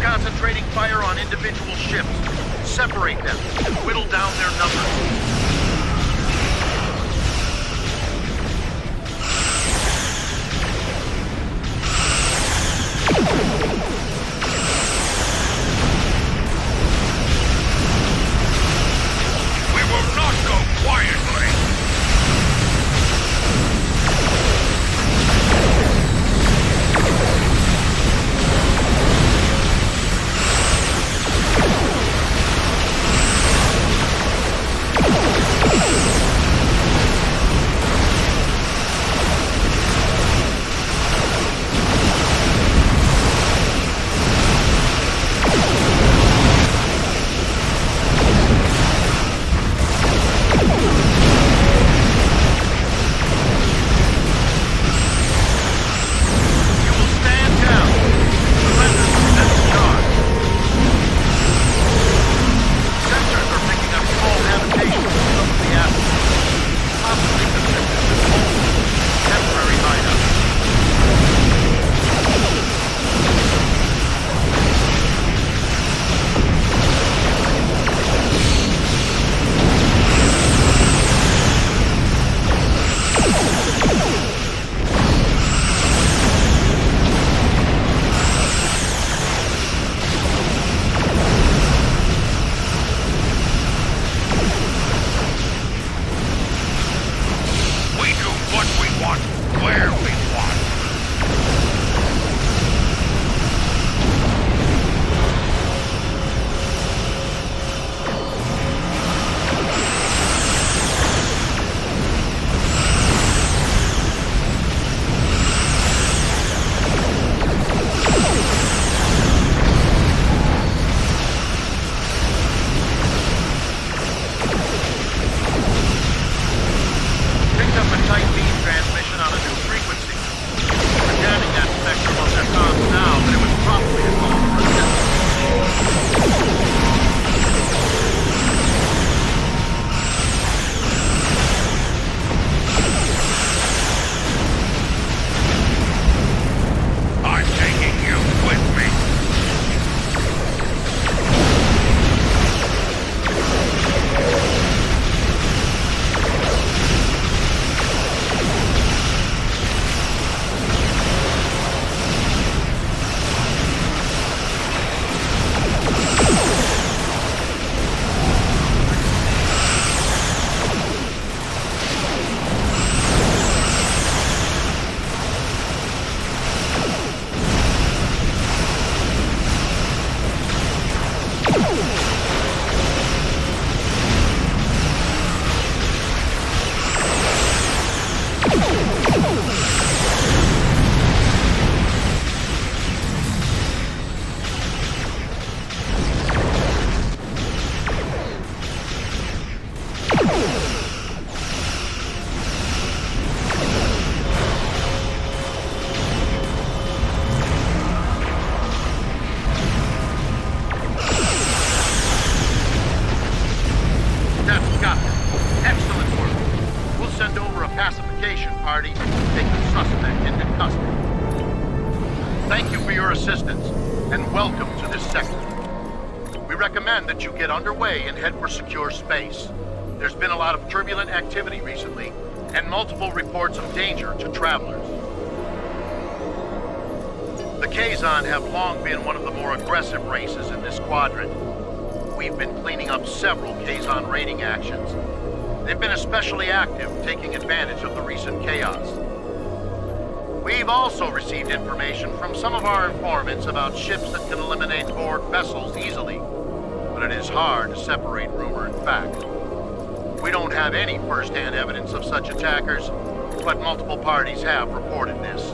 Concentrating fire on individual ships. Separate them and whittle down their numbers. We will not go quietly! investigation party to take the suspect into custody. Thank you for your assistance, and welcome to this sector. We recommend that you get underway and head for secure space. There's been a lot of turbulent activity recently, and multiple reports of danger to travelers. The Kazon have long been one of the more aggressive races in this quadrant. We've been cleaning up several Kazon raiding actions. They've been especially active, taking advantage of the recent chaos. We've also received information from some of our informants about ships that can eliminate board vessels easily, but it is hard to separate rumor and fact. We don't have any first-hand evidence of such attackers, but multiple parties have reported this.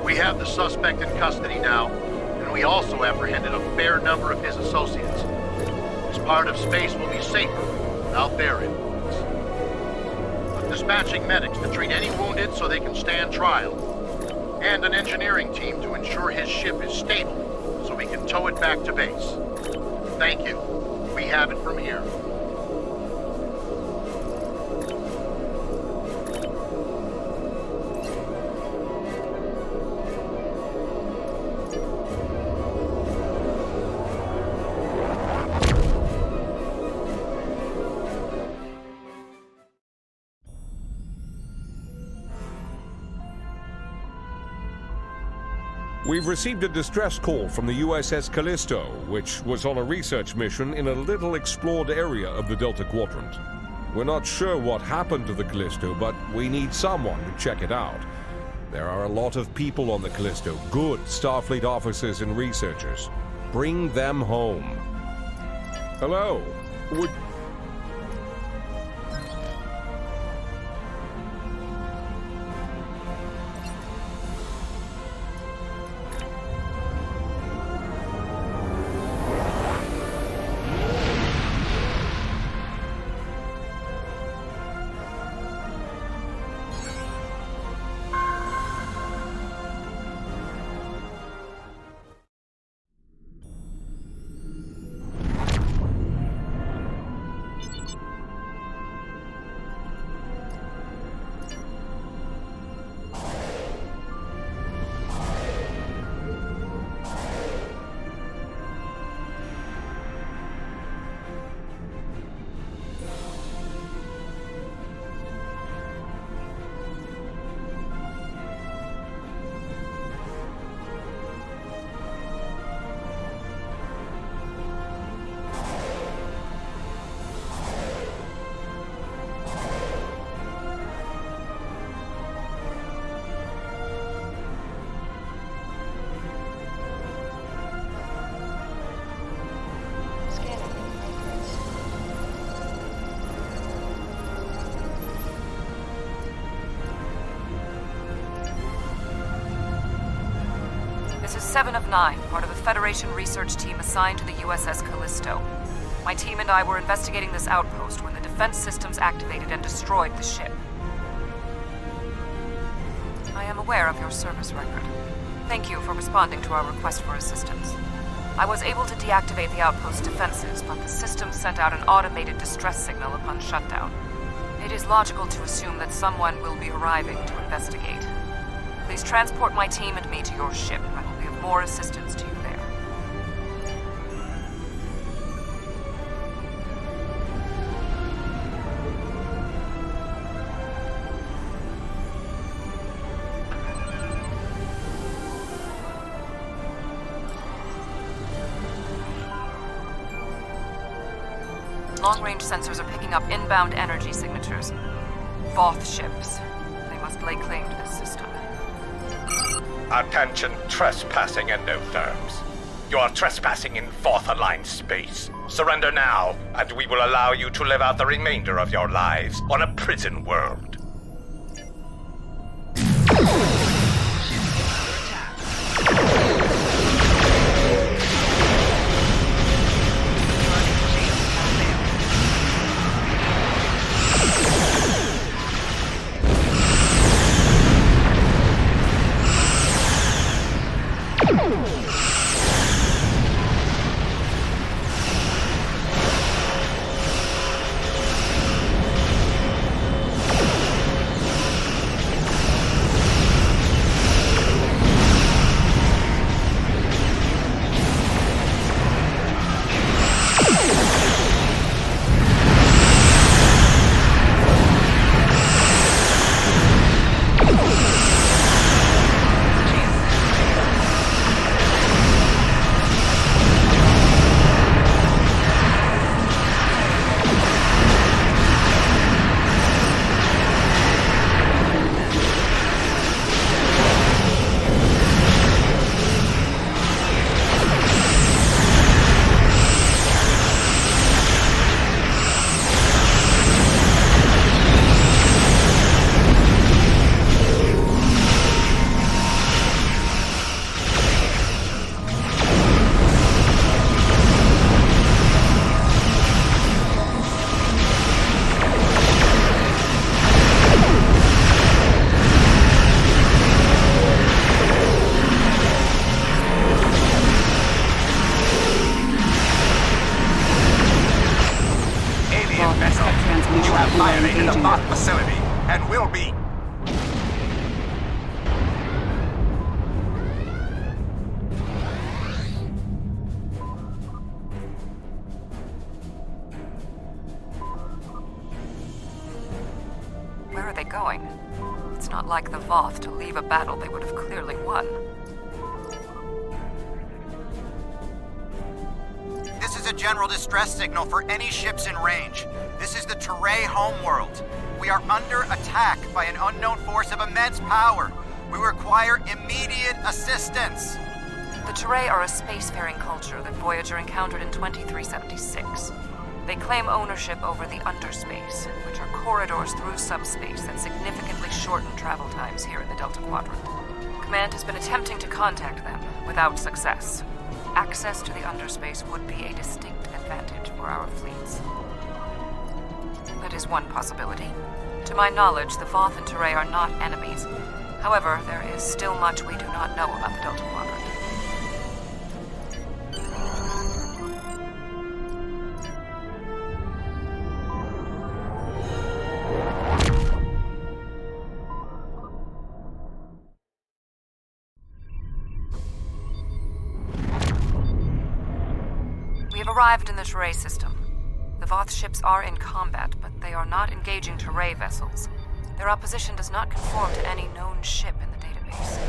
We have the suspect in custody now, and we also apprehended a fair number of his associates. This part of space will be safer without their influence. I'm dispatching medics to treat any wounded so they can stand trial, and an engineering team to ensure his ship is stable so we can tow it back to base. Thank you. We have it from here. We've received a distress call from the USS Callisto, which was on a research mission in a little explored area of the Delta Quadrant. We're not sure what happened to the Callisto, but we need someone to check it out. There are a lot of people on the Callisto, good Starfleet officers and researchers. Bring them home. Hello. This is 7 of 9, part of a Federation research team assigned to the USS Callisto. My team and I were investigating this outpost when the defense systems activated and destroyed the ship. I am aware of your service record. Thank you for responding to our request for assistance. I was able to deactivate the outpost's defenses, but the system sent out an automated distress signal upon shutdown. It is logical to assume that someone will be arriving to investigate. Please transport my team and me to your ship. I will be of more assistance to you there. Long-range sensors are picking up inbound energy signatures. Voth ships. They must lay claim to this system. Attention, trespassing endotherms. You are trespassing in Voth-aligned space. Surrender now, and we will allow you to live out the remainder of your lives on a prison world. going. It's not like the Voth to leave a battle they would have clearly won. This is a general distress signal for any ships in range. This is the Teray homeworld. We are under attack by an unknown force of immense power. We require immediate assistance. The Teray are a spacefaring culture that Voyager encountered in 2376. They claim ownership over the underspace, which are corridors through subspace that significantly shorten travel times here in the Delta Quadrant. Command has been attempting to contact them, without success. Access to the underspace would be a distinct advantage for our fleets. That is one possibility. To my knowledge, the Voth and Teray are not enemies. However, there is still much we do not know about the Delta Quadrant. We have arrived in the Teray system. The Voth ships are in combat, but they are not engaging Teray vessels. Their opposition does not conform to any known ship in the database.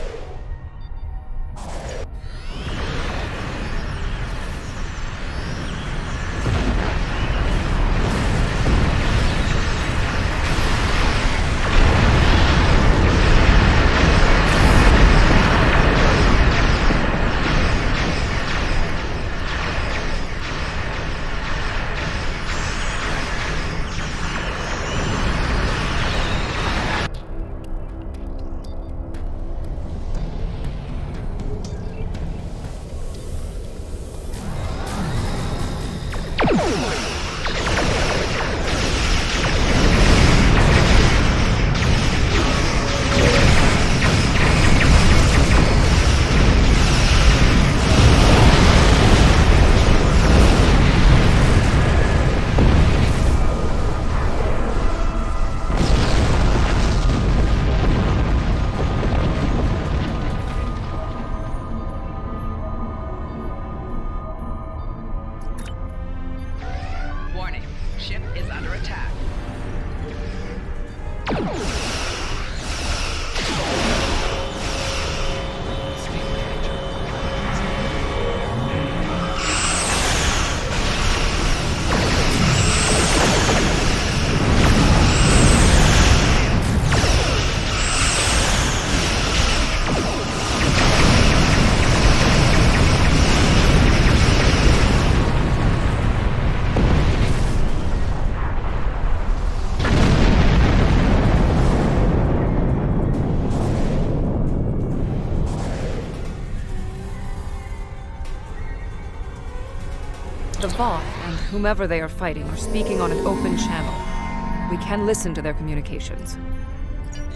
Warning, ship is under attack. The Voth and whomever they are fighting are speaking on an open channel. We can listen to their communications.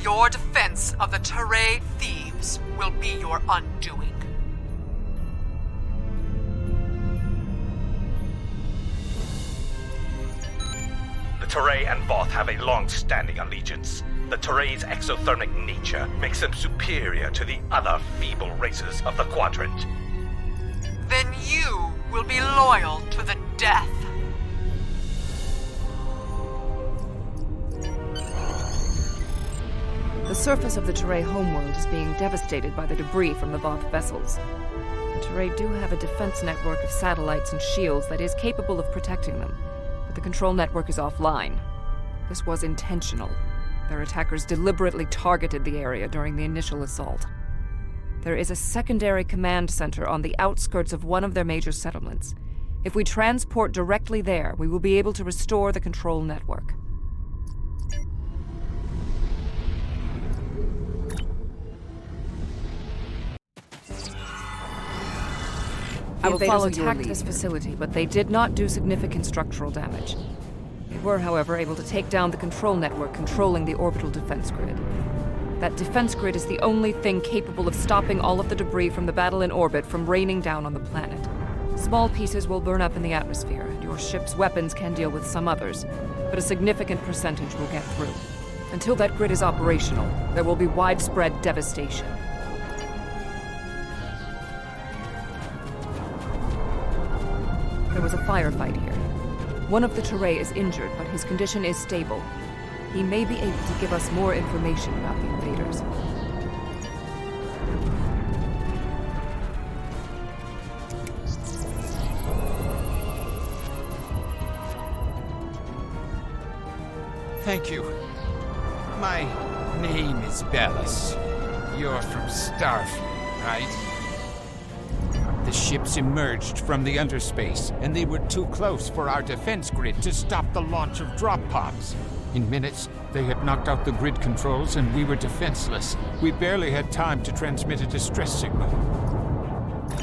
Your defense of the Teray thieves will be your undoing. The Teray and Voth have a long-standing allegiance. The Teray's exothermic nature makes them superior to the other feeble races of the Quadrant. Then you will be loyal to the death. The surface of the Teray homeworld is being devastated by the debris from the Voth vessels. The Teray do have a defense network of satellites and shields that is capable of protecting them, but the control network is offline. This was intentional. Their attackers deliberately targeted the area during the initial assault. There is a secondary command center on the outskirts of one of their major settlements. If we transport directly there, we will be able to restore the control network. I will follow you. Attacked this facility, but they did not do significant structural damage. They were, however, able to take down the control network controlling the orbital defense grid. That defense grid is the only thing capable of stopping all of the debris from the battle in orbit from raining down on the planet. Small pieces will burn up in the atmosphere, and your ship's weapons can deal with some others, but a significant percentage will get through. Until that grid is operational, there will be widespread devastation. There was a firefight here. One of the Teray is injured, but his condition is stable. He may be able to give us more information about the invaders. Thank you. My name is Bellis. You're from Starfleet, right? The ships emerged from the underspace, and they were too close for our defense grid to stop the launch of drop pods. In minutes, they had knocked out the grid controls, and we were defenseless. We barely had time to transmit a distress signal.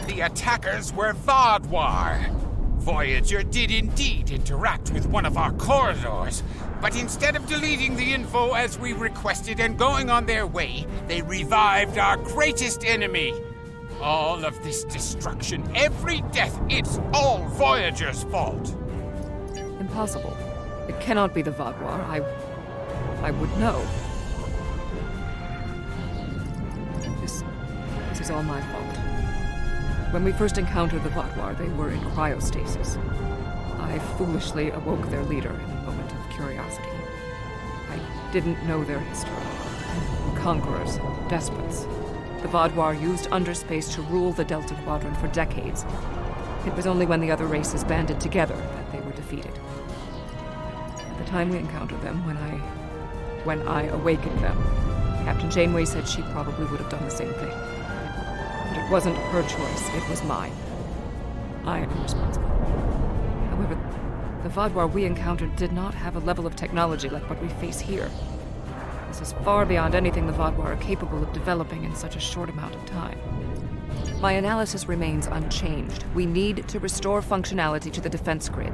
The attackers were Vaadwaur. Voyager did indeed interact with one of our corridors, but instead of deleting the info as we requested and going on their way, they revived our greatest enemy. All of this destruction, every death, it's all Voyager's fault. Impossible. It cannot be the Vaadwaur. I would know. This is all my fault. When we first encountered the Vaadwaur, they were in cryostasis. I foolishly awoke their leader in a moment of curiosity. I didn't know their history. Conquerors, despots. The Vaadwaur used underspace to rule the Delta Quadrant for decades. It was only when the other races banded together that they were defeated. At the time we encountered them, when I awakened them, Captain Janeway said she probably would have done the same thing. But it wasn't her choice, it was mine. I am responsible. However, the Vaadwaur we encountered did not have a level of technology like what we face here. This is far beyond anything the Vaadwaur are capable of developing in such a short amount of time. My analysis remains unchanged. We need to restore functionality to the defense grid.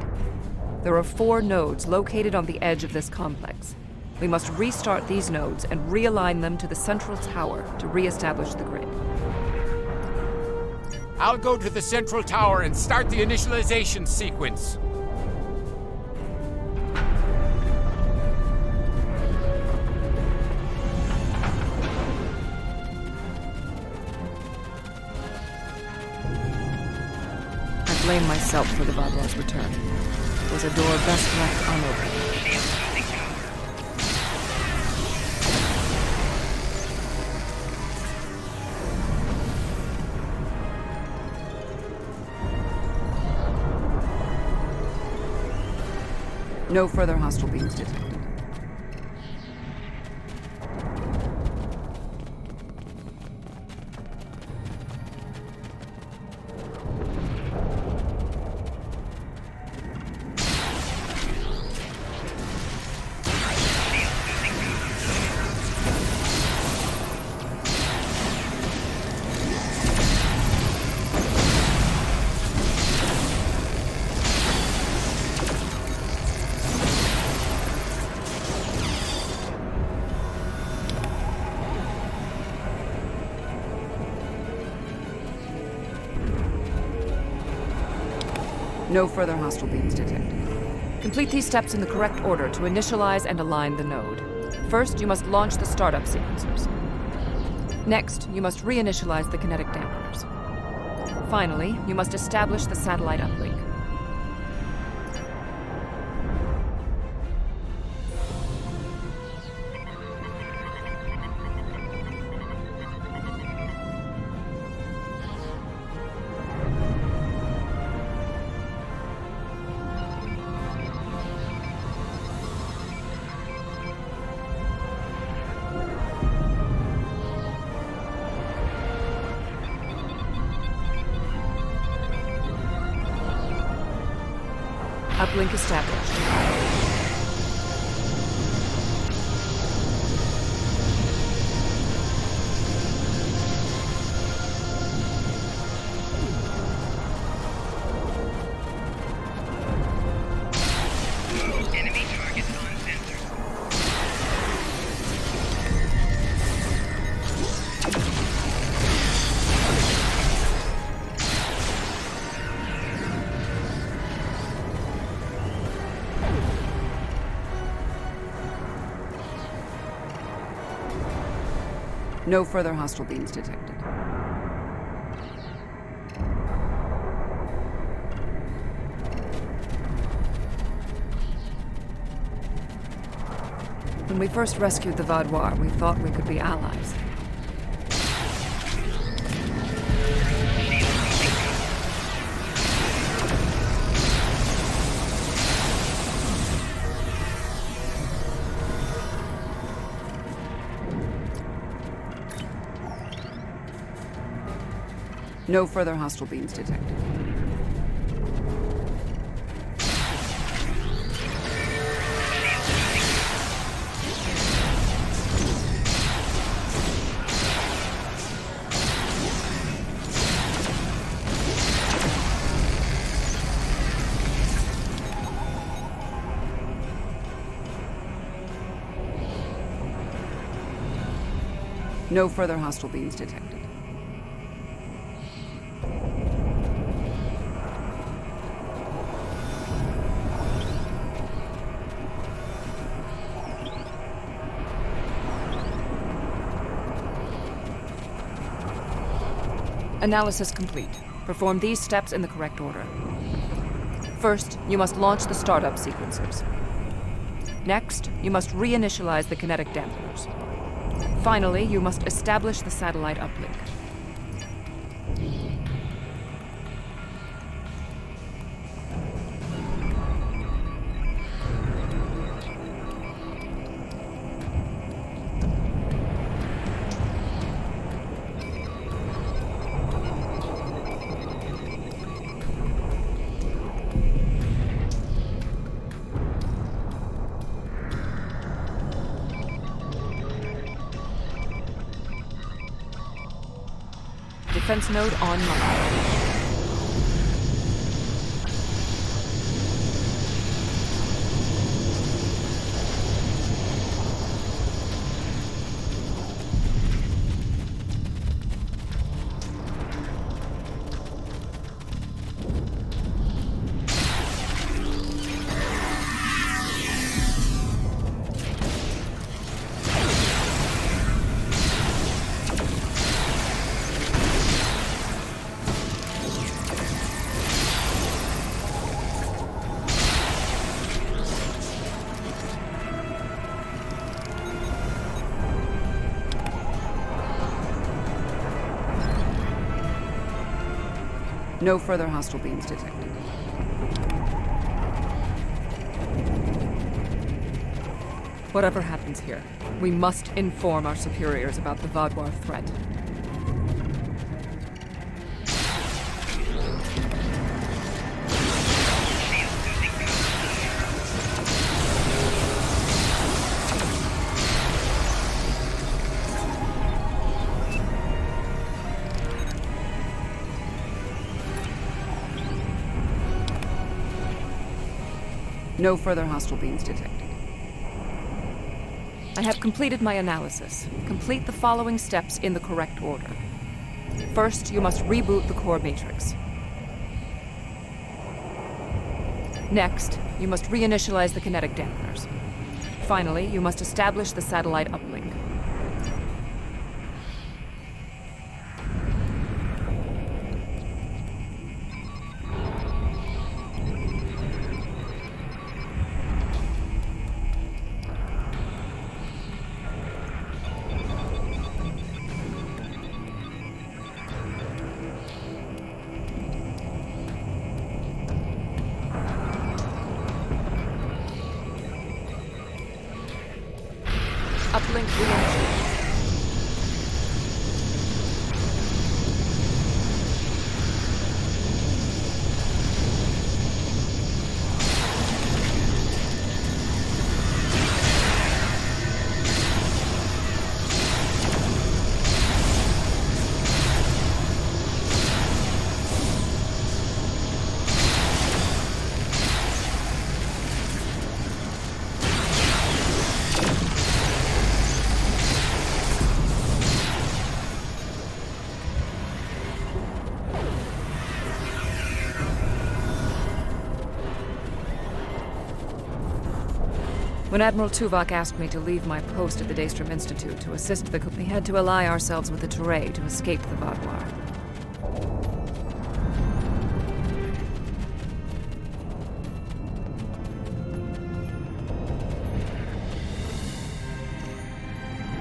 There are 4 nodes located on the edge of this complex. We must restart these nodes and realign them to the central tower to re-establish the grid. I'll go to the central tower and start the initialization sequence. I blame myself for the Vaadwaur's return. It was a door best left unopened. No further hostile beams detected. No further hostile beams detected. Complete these steps in the correct order to initialize and align the node. First, you must launch the startup sequencers. Next, you must reinitialize the kinetic dampeners. Finally, you must establish the satellite uplink. Uplink established. Enemy targets on sensor. No further hostile beams detected. The When we first rescued the Vaudois, we thought we could be allies. No further hostile beams detected. No further hostile beams detected. Analysis complete. Perform these steps in the correct order. First, you must launch the startup sequencers. Next, you must reinitialize the kinetic dampeners. Finally, you must establish the satellite uplink. Defense node online. No further hostile beams detected. Whatever happens here, we must inform our superiors about the Vaudois threat. No further hostile beams detected. I have completed my analysis. Complete the following steps in the correct order. First, you must reboot the core matrix. Next, you must reinitialize the kinetic dampeners. Finally, you must establish the satellite uplink. Uplink reinitialized. When Admiral Tuvok asked me to leave my post at the Daystrom Institute to assist the we had to ally ourselves with the Teray to escape the Vaudois.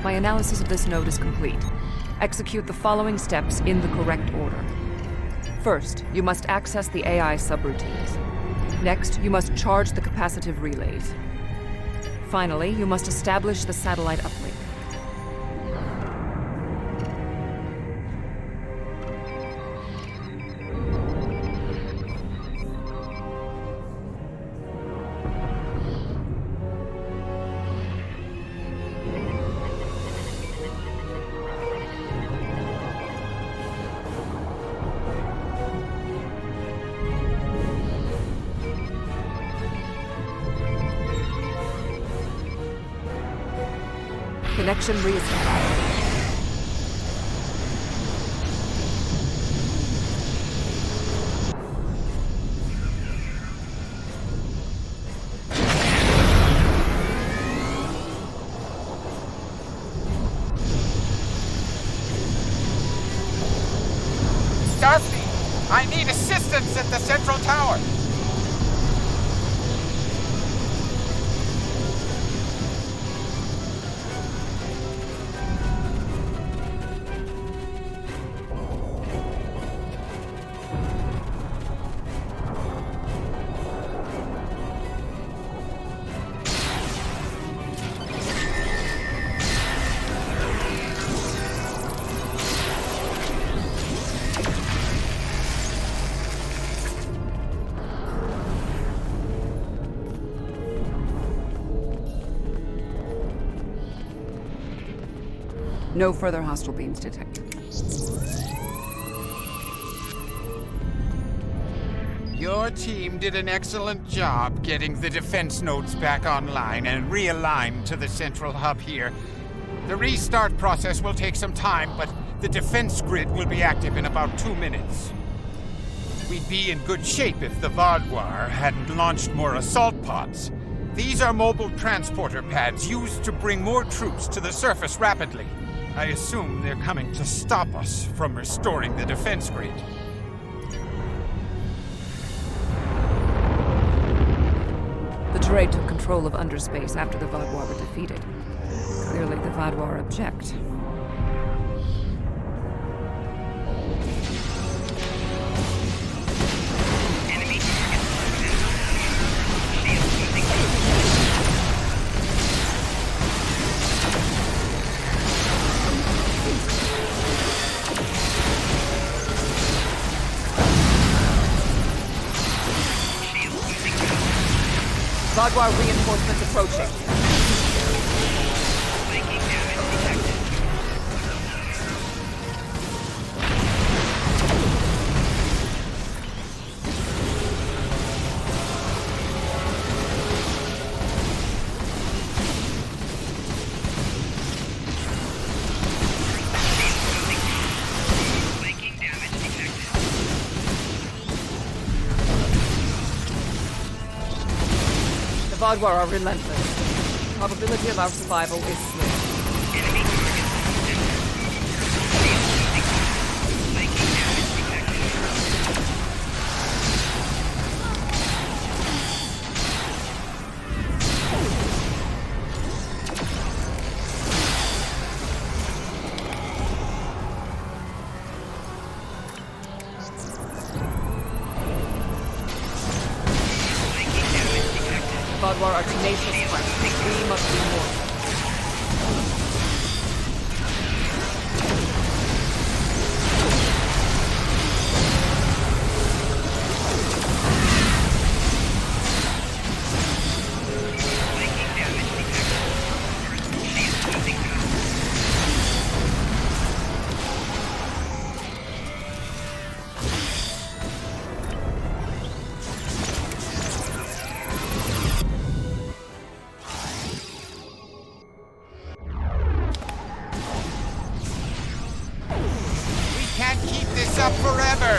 My analysis of this node is complete. Execute the following steps in the correct order. First, you must access the AI subroutines. Next, you must charge the capacitive relays. Finally, you must establish the satellite uplink. Connection reestablished. Starfleet, I need assistance at the central tower. No further hostile beams detected. Your team did an excellent job getting the defense nodes back online and realigned to the central hub here. The restart process will take some time, but the defense grid will be active in about 2 minutes. We'd be in good shape if the Vaadwaur hadn't launched more assault pods. These are mobile transporter pads used to bring more troops to the surface rapidly. I assume they're coming to stop us from restoring the defense grid. The Teray took control of underspace after the Vaadwaur were defeated. Clearly, the Vaadwaur object. Vaadwaur reinforcements approaching. The Vaadwaur are relentless. The probability of our survival is slim. Vaadwaur are tenacious friends. We must do more. Up forever!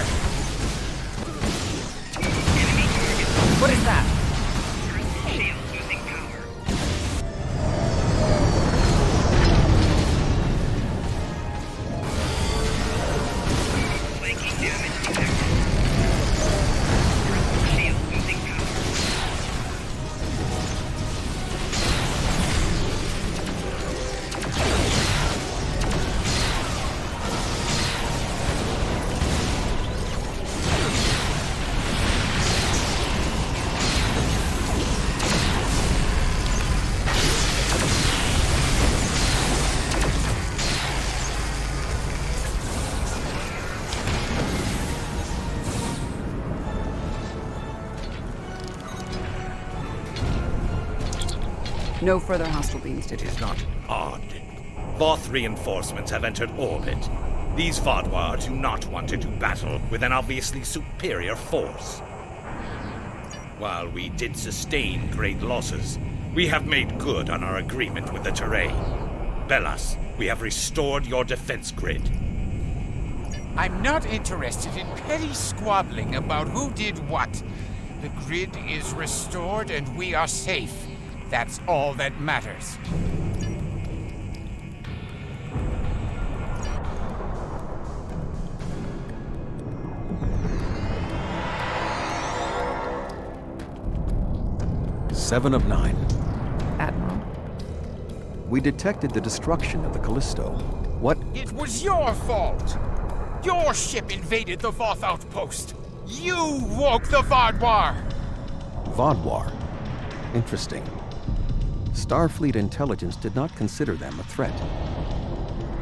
What is that? No further hostile beams detected. It's not odd. Voth reinforcements have entered orbit. These Vaadwaur do not want to do battle with an obviously superior force. While we did sustain great losses, we have made good on our agreement with the Terrae. Bellas, we have restored your defense grid. I'm not interested in petty squabbling about who did what. The grid is restored and we are safe. That's all that matters. Seven of 9. Admiral. We detected the destruction of the Callisto. What? It was your fault! Your ship invaded the Voth outpost! You woke the Vaadwaur! Vaadwaur. Interesting. Starfleet intelligence did not consider them a threat.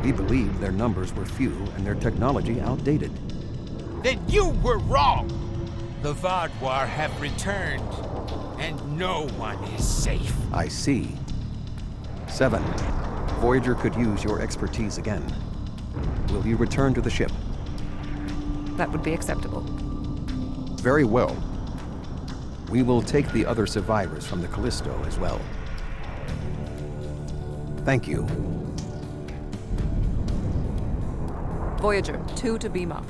We believed their numbers were few and their technology outdated. Then you were wrong! The Vaadwaur have returned, and no one is safe. I see. 7. Voyager could use your expertise again. Will you return to the ship? That would be acceptable. Very well. We will take the other survivors from the Callisto as well. Thank you. Voyager, 2 to beam up.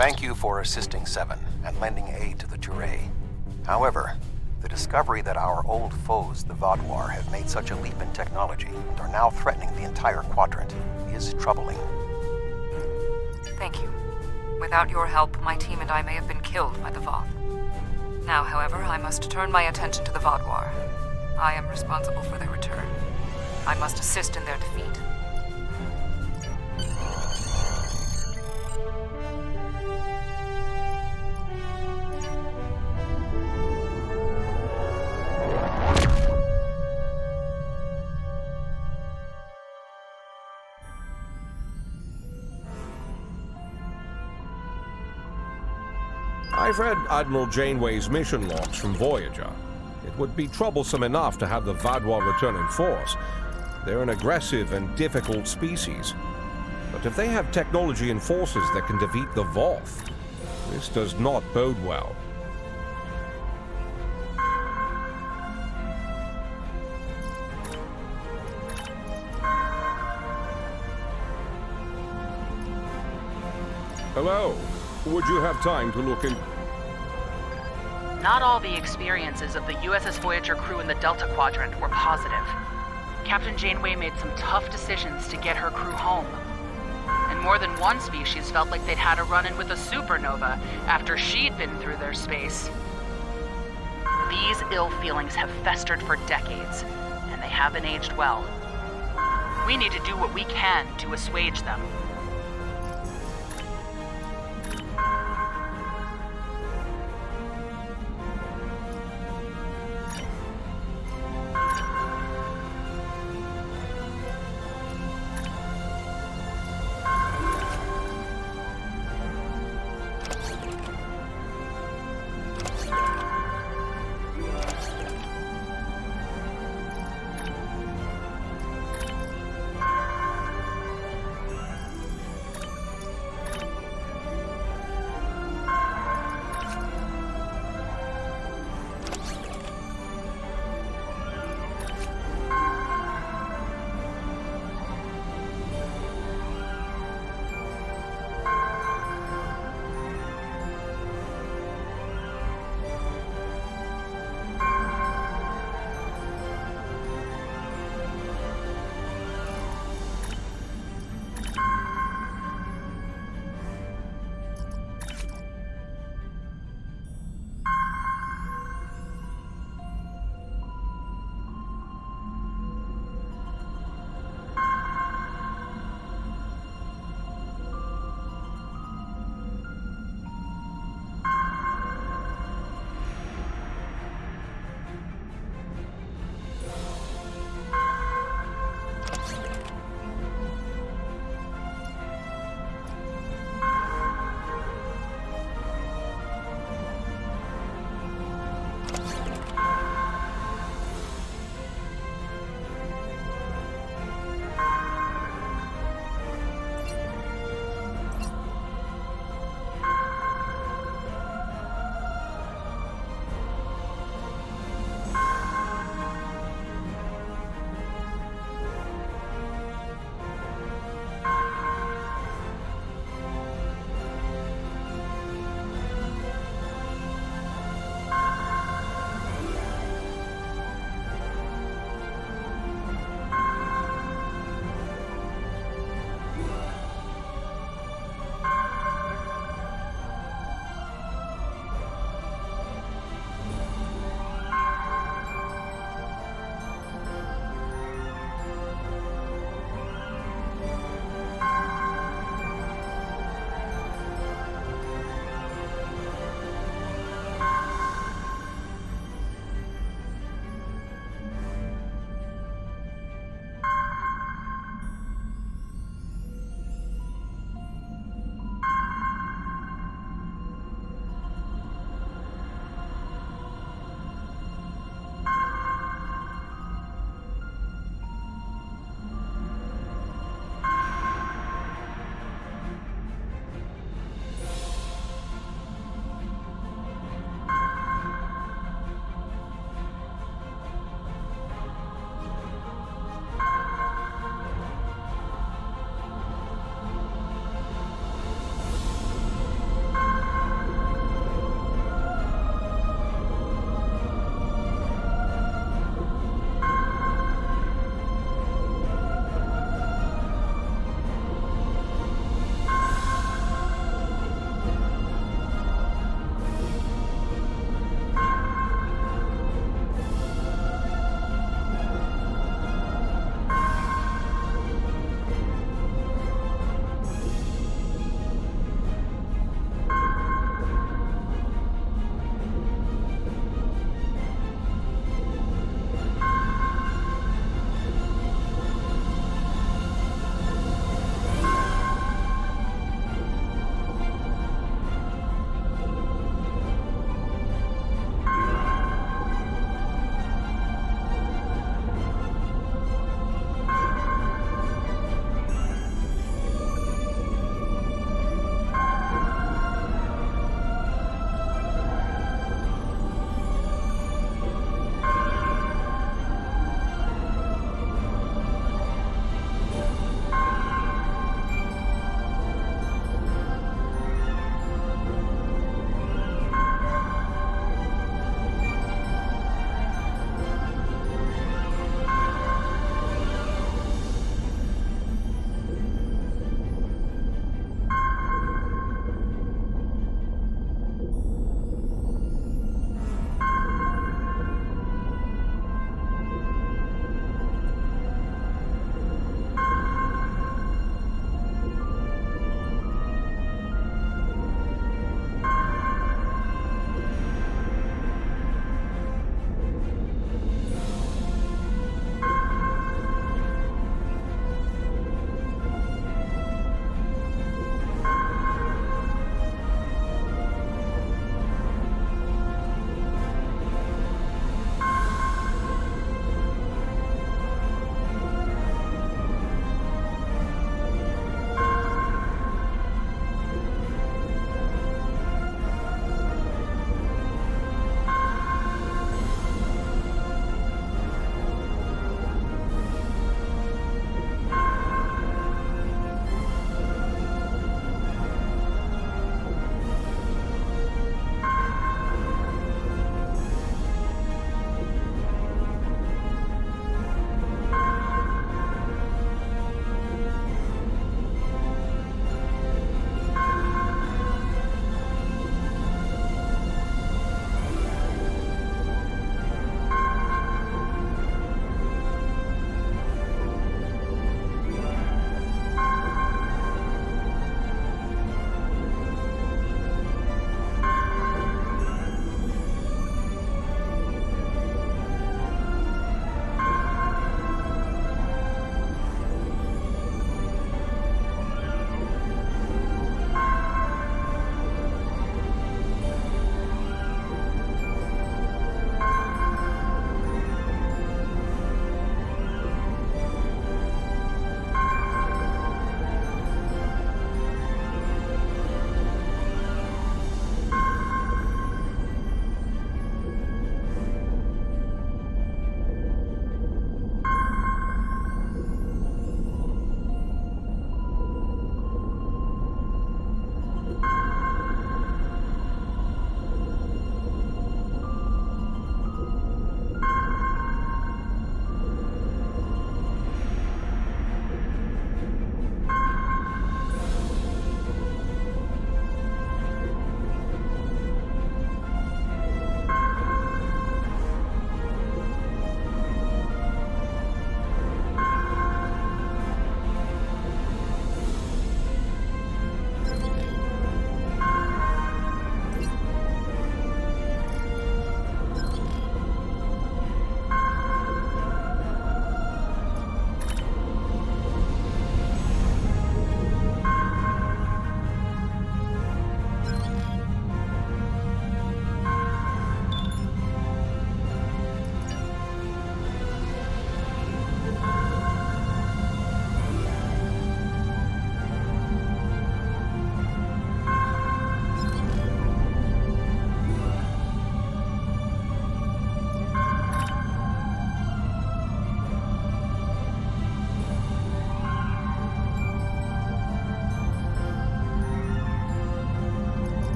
Thank you for assisting 7 and lending aid to the Terrae. However, the discovery that our old foes, the Vaadwaur, have made such a leap in technology and are now threatening the entire quadrant is troubling. Thank you. Without your help, my team and I may have been killed by the Voth. Now, however, I must turn my attention to the Vaadwaur. I am responsible for their return. I must assist in their defeat. I've read Admiral Janeway's mission logs from Voyager. It would be troublesome enough to have the Vaadwaur return in force. They're an aggressive and difficult species. But if they have technology and forces that can defeat the Voth, this does not bode well. Hello. Would you have time to look in? Not all the experiences of the USS Voyager crew in the Delta Quadrant were positive. Captain Janeway made some tough decisions to get her crew home. And more than one species felt like they'd had a run-in with a supernova after she'd been through their space. These ill feelings have festered for decades, and they haven't aged well. We need to do what we can to assuage them.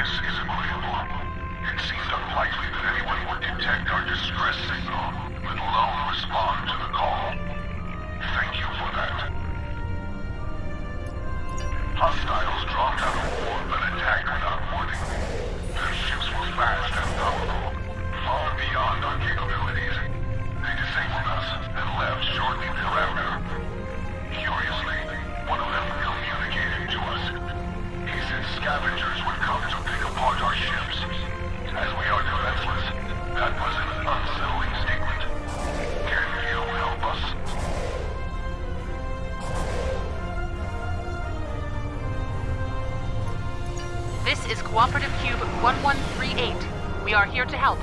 This is agreeable. It seems unlikely that anyone would detect our distress signal, let alone respond to the call. Thank you for that. Hostiles dropped out of warp and attacked without warning. Their ships were fast and powerful, far beyond our capabilities. They disabled us and left shortly thereafter. Curiously, one of them communicated to us. He said scavengers would come to pick apart our ships. As we are defenseless, that was an unsettling statement. Can you help us? This is Cooperative Cube 1138. We are here to help.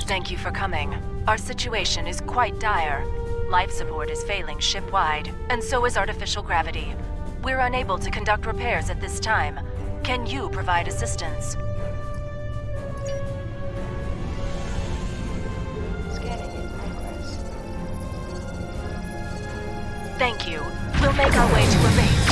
Thank you for coming. Our situation is quite dire. Life support is failing ship-wide, and so is artificial gravity. We're unable to conduct repairs at this time. Can you provide assistance? Scanning in. Thank you. We'll make our way to a base.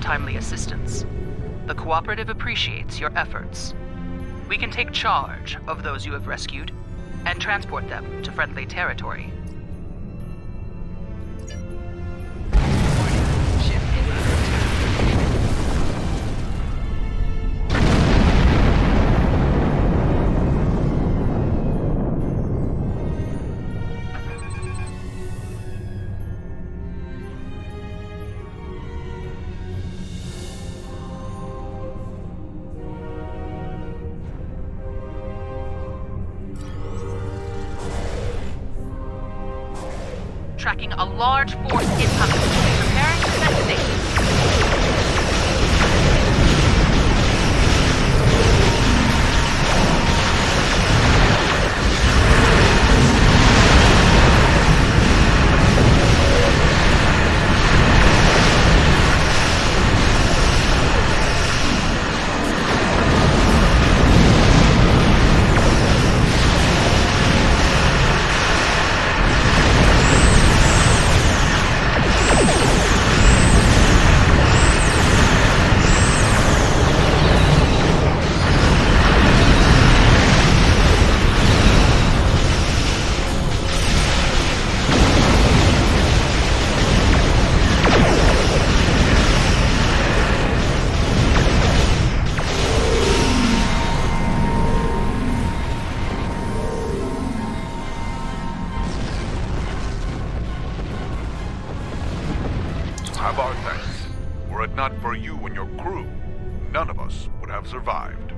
timely assistance. The Cooperative appreciates your efforts. We can take charge of those you have rescued and transport them to friendly territory. Tracking a large force incoming. Preparing to detonate. Have our thanks. Were it not for you and your crew, none of us would have survived.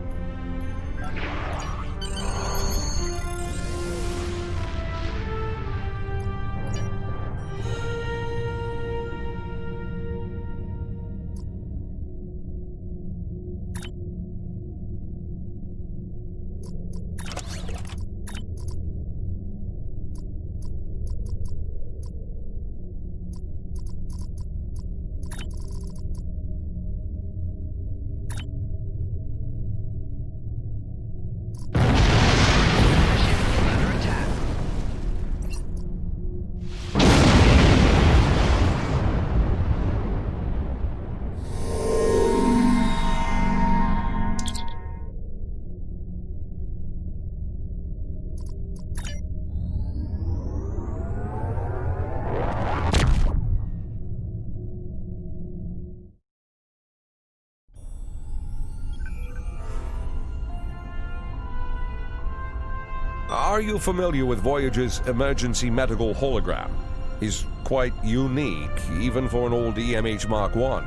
Are you familiar with Voyager's emergency medical hologram? He's quite unique, even for an old EMH Mark I.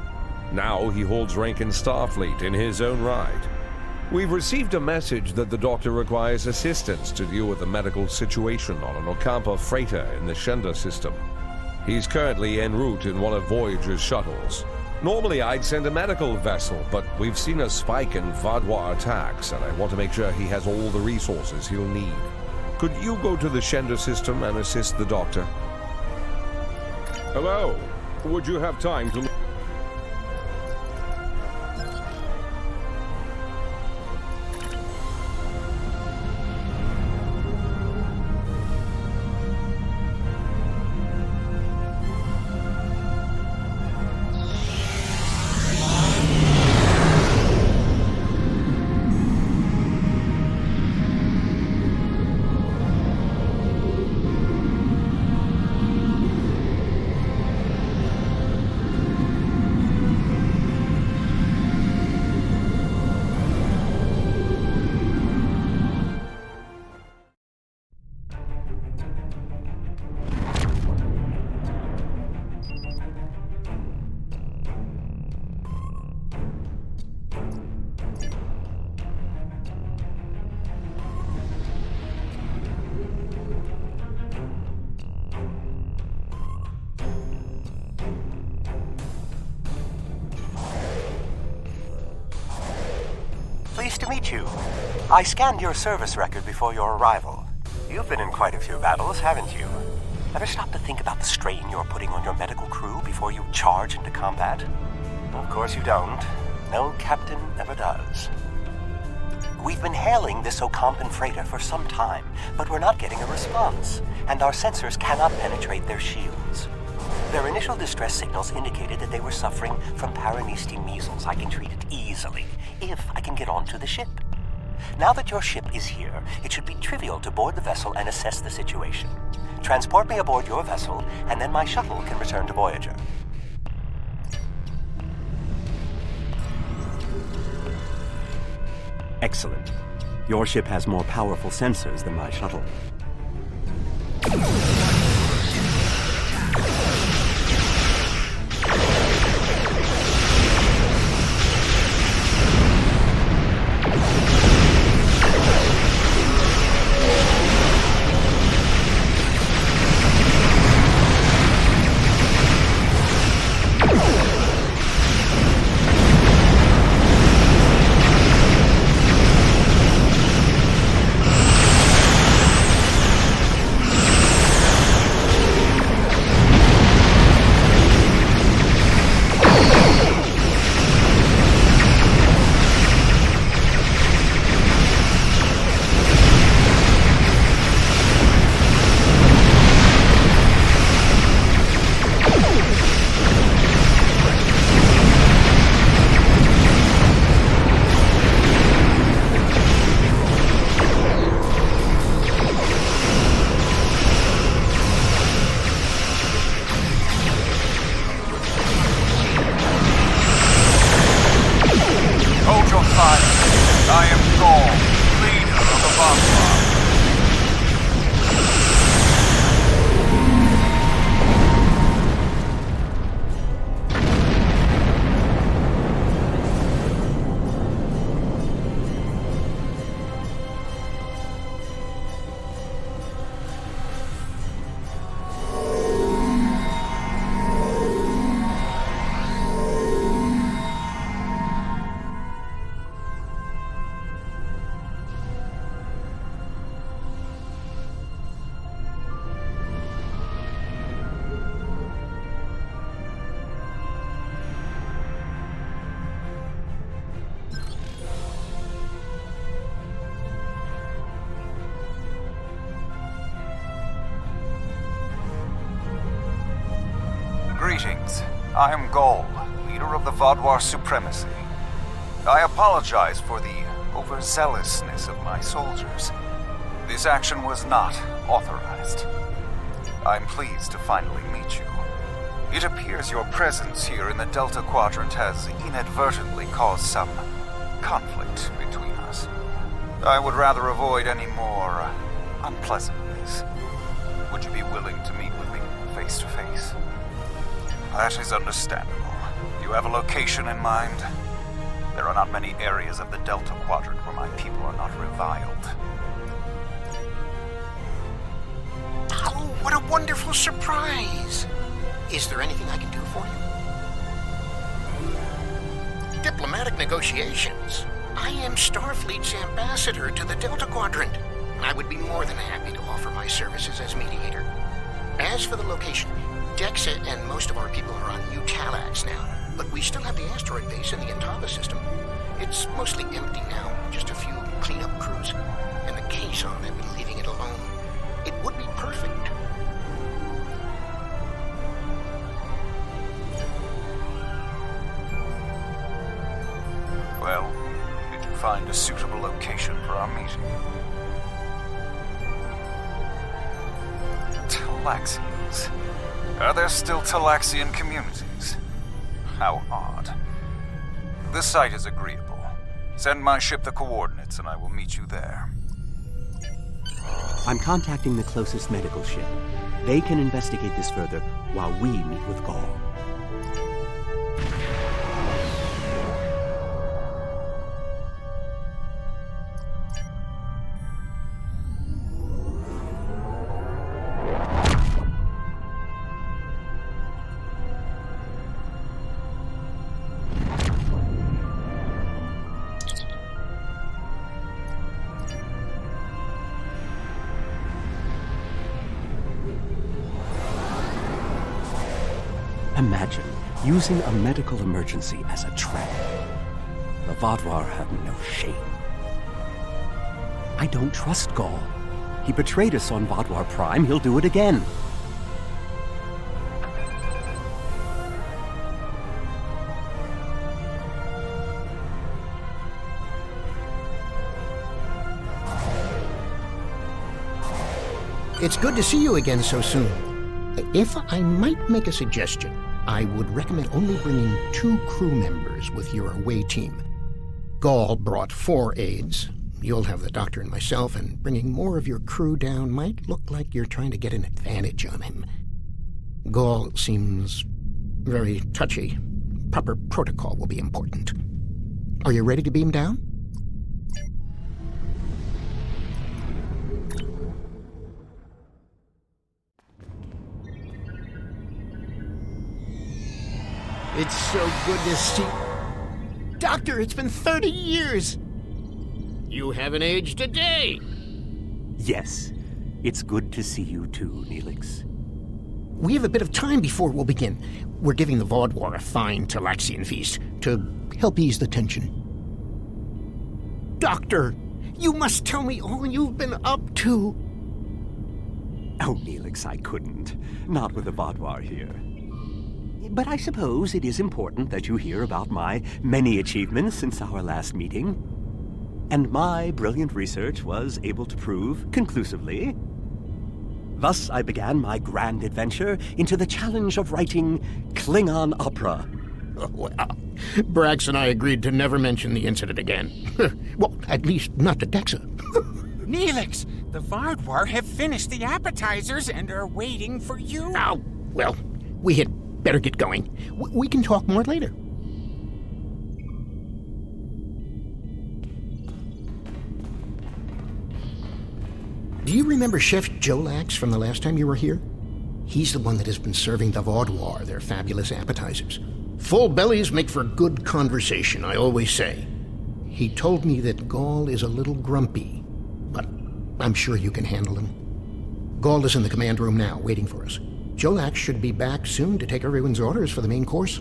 Now he holds rank in Starfleet in his own right. We've received a message that the Doctor requires assistance to deal with the medical situation on an Ocampa freighter in the Shenda system. He's currently en route in one of Voyager's shuttles. Normally I'd send a medical vessel, but we've seen a spike in Vaadwaur attacks, and I want to make sure he has all the resources he'll need. Could you go to the Shender system and assist the doctor? Hello. Would you have time to... Pleased to meet you. I scanned your service record before your arrival. You've been in quite a few battles, haven't you? Ever stop to think about the strain you're putting on your medical crew before you charge into combat? Of course you don't. No captain ever does. We've been hailing this Ocampan freighter for some time, but we're not getting a response, and our sensors cannot penetrate their shields. Their initial distress signals indicated that they were suffering from Paranesti measles. I can treat it easily, if I can get onto the ship. Now that your ship is here, it should be trivial to board the vessel and assess the situation. Transport me aboard your vessel, and then my shuttle can return to Voyager. Excellent. Your ship has more powerful sensors than my shuttle. Greetings. I am Gol, leader of the Vaadwaur Supremacy. I apologize for the overzealousness of my soldiers. This action was not authorized. I'm pleased to finally meet you. It appears your presence here in the Delta Quadrant has inadvertently caused some conflict between us. I would rather avoid any more unpleasantness. Would you be willing to meet with me face to face? That is understandable. Do you have a location in mind? There are not many areas of the Delta Quadrant where my people are not reviled. Oh, what a wonderful surprise! Is there anything I can do for you? diplomatic negotiations. I am Starfleet's ambassador to the Delta Quadrant. I would be more than happy to offer my services as mediator. As for the location, Dexa and most of our people are on New Talax now, but we still have the asteroid base in the Intava system. It's mostly empty now, just a few cleanup crews, and the Caisson have been leaving it alone. It would be perfect. Well, did you find a suitable location for our meeting? Talaxians. Are there still Talaxian communities? How odd. This site is agreeable. Send my ship the coordinates and I will meet you there. I'm contacting the closest medical ship. They can investigate this further while we meet with Gaul. Imagine using a medical emergency as a trap. The Vaadwaur have no shame. I don't trust Gaul. He betrayed us on Vaadwaur Prime. He'll do it again. It's good to see you again so soon. If I might make a suggestion, I would recommend only bringing 2 crew members with your away team. Gaul brought 4 aides. You'll have the doctor and myself, and bringing more of your crew down might look like you're trying to get an advantage on him. Gaul seems very touchy. Proper protocol will be important. Are you ready to beam down? It's so good to see... Doctor, it's been 30 years! You haven't aged a day! Yes, it's good to see you too, Neelix. We have a bit of time before we'll begin. We're giving the Vaadwaur a fine Talaxian feast to help ease the tension. Doctor, you must tell me all you've been up to! Oh, Neelix, I couldn't. Not with the Vaadwaur here. But I suppose it is important that you hear about my many achievements since our last meeting. And my brilliant research was able to prove conclusively. Thus I began my grand adventure into the challenge of writing Klingon opera. Oh, well, Brax and I agreed to never mention the incident again. Well, at least not to Dexa. Neelix, the Vaadwaur have finished the appetizers and are waiting for you. Oh, well, we had better get going. We can talk more later. Do you remember Chef Jolax from the last time you were here? He's the one that has been serving the Vaadwaur their fabulous appetizers. Full bellies make for good conversation, I always say. He told me that Gaul is a little grumpy, but I'm sure you can handle him. Gaul is in the command room now, waiting for us. Jolax should be back soon to take everyone's orders for the main course.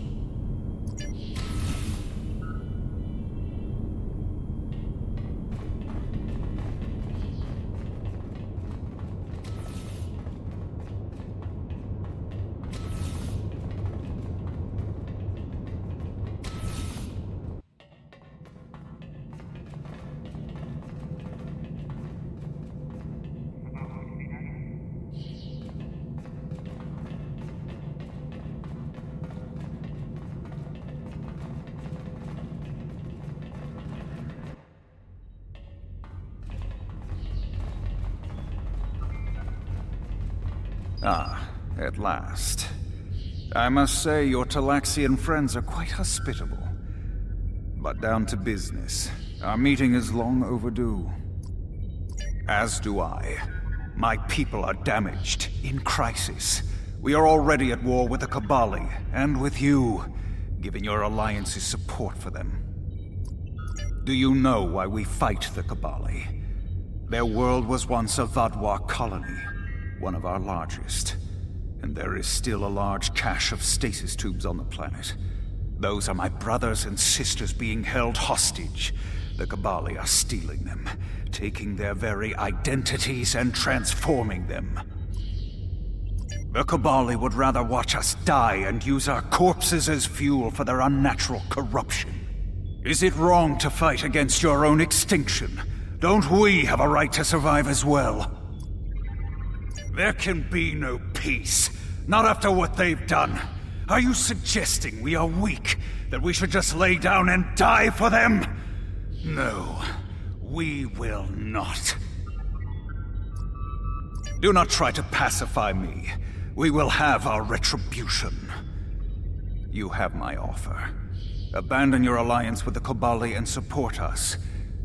Ah, at last. I must say your Talaxian friends are quite hospitable. But down to business. Our meeting is long overdue. As do I. My people are damaged, in crisis. We are already at war with the Kabali, and with you. giving your alliance's support for them. Do you know why we fight the Kabali? Their world was once a Vadwa colony, one of our largest. And there is still a large cache of stasis tubes on the planet. Those are my brothers and sisters being held hostage. The Kabali are stealing them, taking their very identities and transforming them. The Kabali would rather watch us die and use our corpses as fuel for their unnatural corruption. Is it wrong to fight against your own extinction? Don't we have a right to survive as well? There can be no peace, not after what they've done. Are you suggesting we are weak, that we should just lay down and die for them? No, we will not. Do not try to pacify me. We will have our retribution. You have my offer. Abandon your alliance with the Kabali and support us,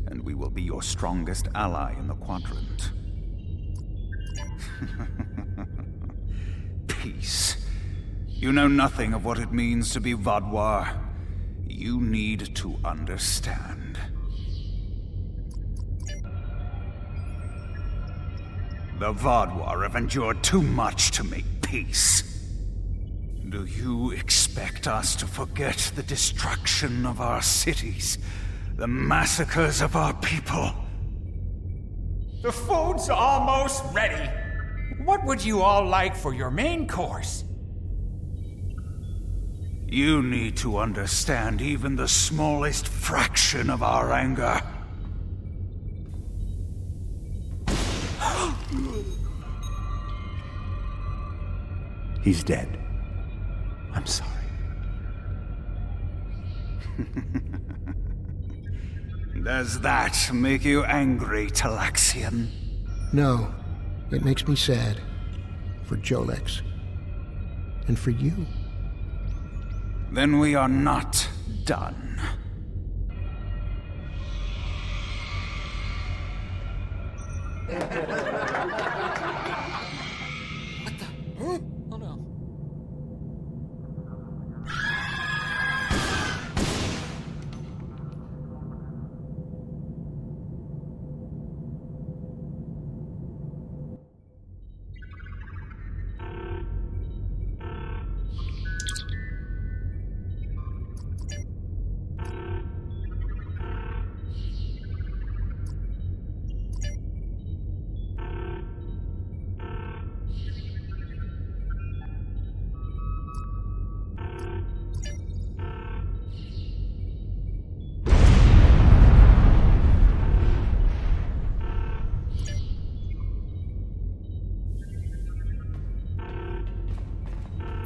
and we will be your strongest ally in the Quadrant. Peace. You know nothing of what it means to be Vadwa. You need to understand. The Vadwa have endured too much to make peace. Do you expect us to forget the destruction of our cities? The massacres of our people? The food's almost ready. What would you all like for your main course? You need to understand even the smallest fraction of our anger. He's dead. I'm sorry. Does that make you angry, Talaxian? No, it makes me sad. For Jolex. And for you. Then we are not done. Oh no.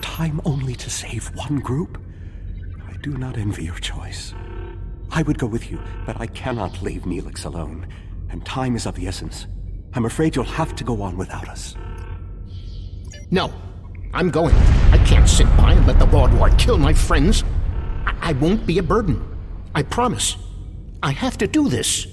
Time only to save one group? I do not envy your choice. I would go with you, but I cannot leave Neelix alone, and time is of the essence. I'm afraid you'll have to go on without us. No, I'm going. I can't sit by and let the Vaadwaur kill my friends. I won't be a burden. I promise. I have to do this.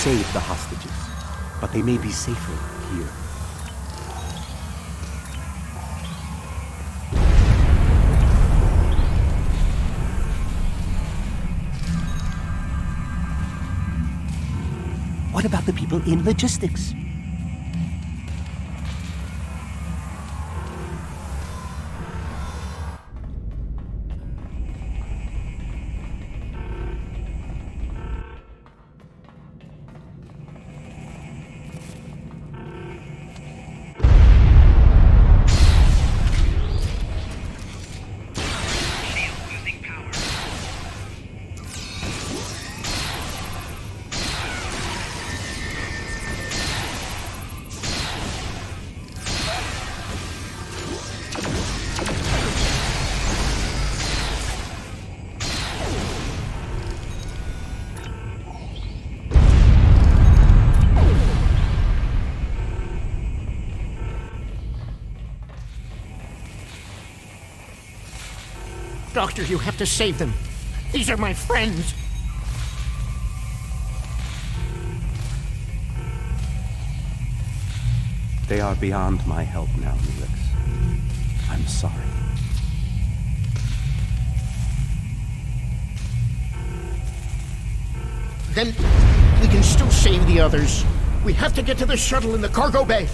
save the hostages, but they may be safer here. What about the people in logistics? Doctor, you have to save them. These are my friends. They are beyond my help now, Neelix. I'm sorry. Then we can still save the others. We have to get to the shuttle in the cargo bay.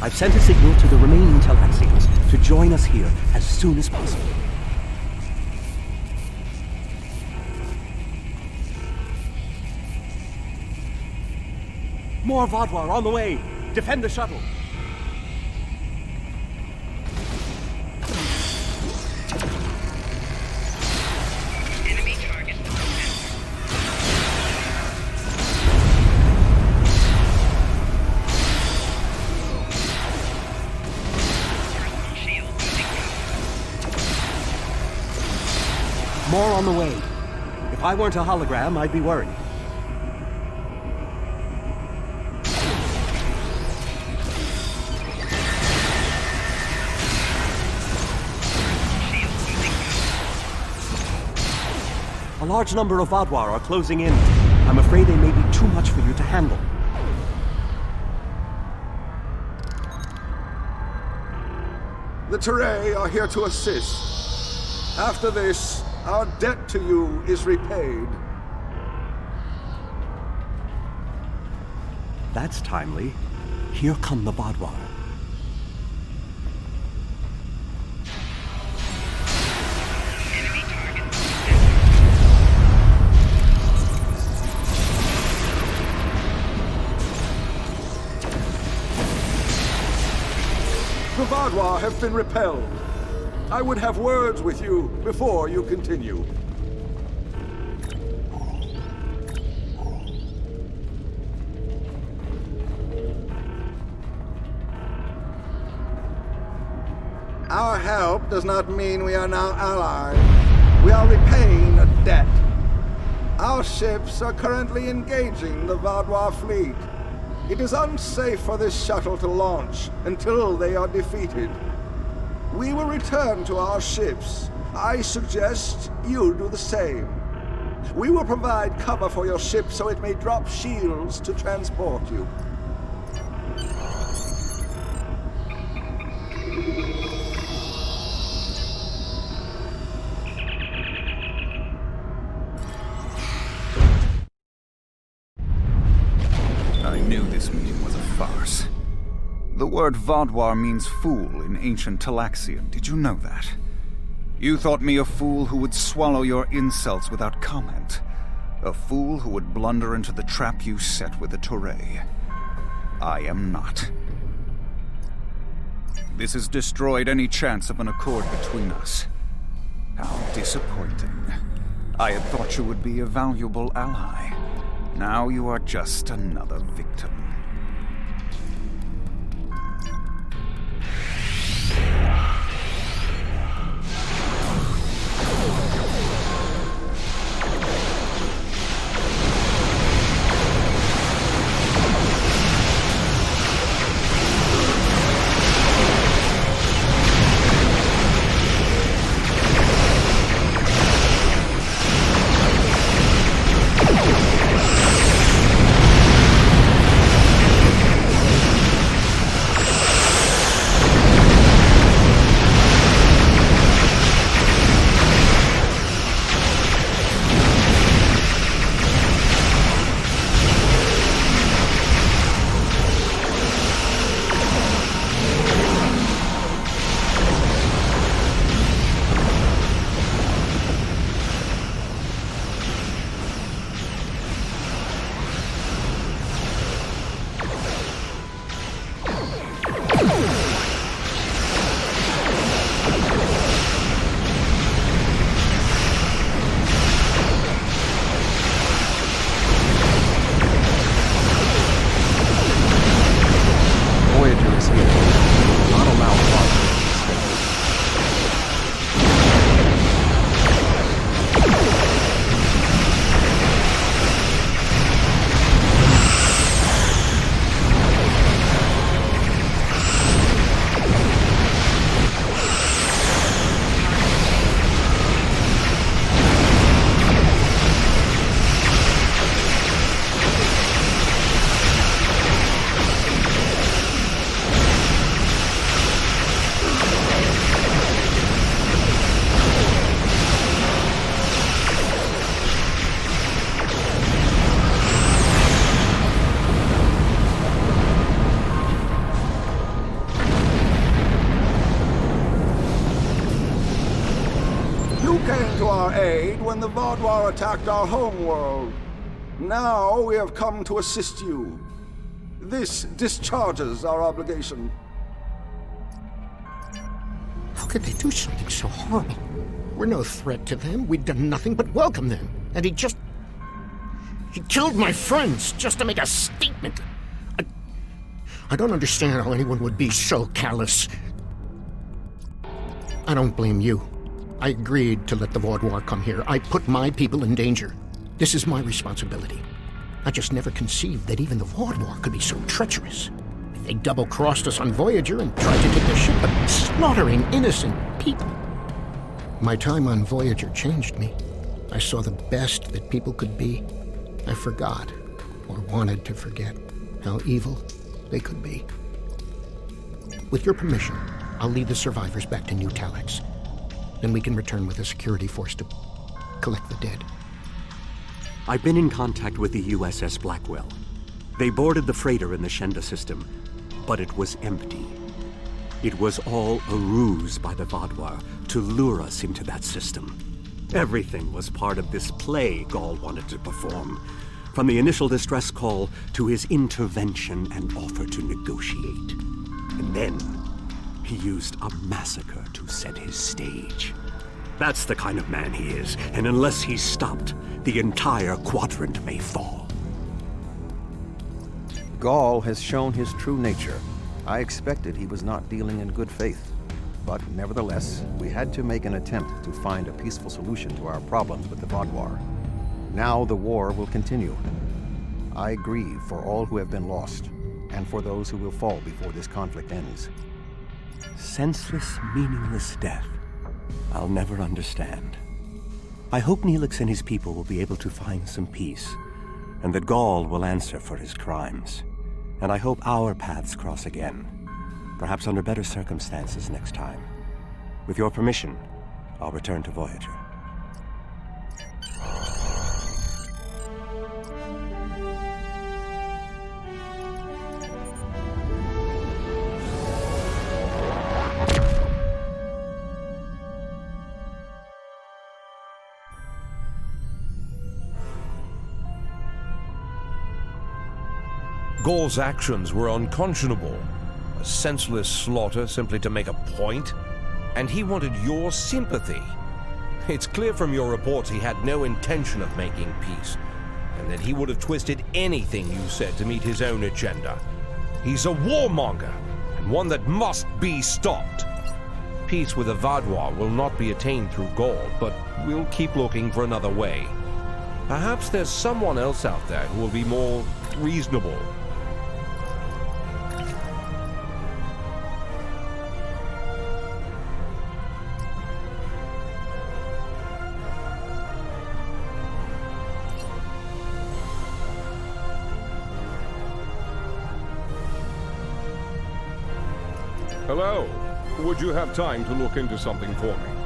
I've sent a signal to the remaining Talaxians to join us here as soon as possible. More Vaadwaur on the way! Defend the shuttle! Enemy target More on the way. If I weren't a hologram, I'd be worried. A large number of Vaadwaur are closing in. I'm afraid they may be too much for you to handle. The Teray are here to assist. After this, our debt to you is repaid. That's timely. Here come the Vaadwaur. The Vaadwaur have been repelled. I would have words with you before you continue. Our help does not mean we are now allies. We are repaying a debt. Our ships are currently engaging the Vaadwaur fleet. It is unsafe for this shuttle to launch until they are defeated. We will return to our ships. I suggest you do the same. We will provide cover for your ship so it may drop shields to transport you. I knew this meeting was a farce. The word Vaadwaur means fool in ancient Talaxian. Did you know that? You thought me a fool who would swallow your insults without comment. A fool who would blunder into the trap you set with the Toray. I am not. This has destroyed any chance of an accord between us. How disappointing. I had thought you would be a valuable ally. Now you are just another victim. When the Vaadwaur attacked our homeworld. Now we have come to assist you. This discharges our obligation. How could they do something so horrible? We're no threat to them. We've done nothing but welcome them. And he killed my friends just to make a statement. I don't understand how anyone would be so callous. I don't blame you. I agreed to let the Vaadwaur come here. I put my people in danger. This is my responsibility. I just never conceived that even the Vaadwaur could be so treacherous. They double-crossed us on Voyager and tried to take the ship, but slaughtering innocent people. My time on Voyager changed me. I saw the best that people could be. I forgot, or wanted to forget, how evil they could be. With your permission, I'll lead the survivors back to New Talax. Then we can return with a security force to collect the dead. I've been in contact with the USS Blackwell. They boarded the freighter in the Shenda system, but it was empty. It was all a ruse by the Vaadwaur to lure us into that system. Everything was part of this play Gall wanted to perform, from the initial distress call to his intervention and offer to negotiate. And then he used a massacre to set his stage. That's the kind of man he is, and unless he's stopped, the entire quadrant may fall. Gall has shown his true nature. I expected he was not dealing in good faith. But nevertheless, we had to make an attempt to find a peaceful solution to our problems with the Vaadwaur. Now the war will continue. I grieve for all who have been lost, and for those who will fall before this conflict ends. Senseless, meaningless death. I'll never understand. I hope Neelix and his people will be able to find some peace, and that Gaul will answer for his crimes. And I hope our paths cross again, perhaps under better circumstances next time. With your permission, I'll return to Voyager. Gaul's actions were unconscionable. A senseless slaughter simply to make a point. And he wanted your sympathy. It's clear from your reports he had no intention of making peace, and that he would have twisted anything you said to meet his own agenda. He's a warmonger, and one that must be stopped. Peace with the Vaadwaur will not be attained through Gaul, but we'll keep looking for another way. Perhaps there's someone else out there who will be more reasonable. Hello. Would you have time to look into something for me?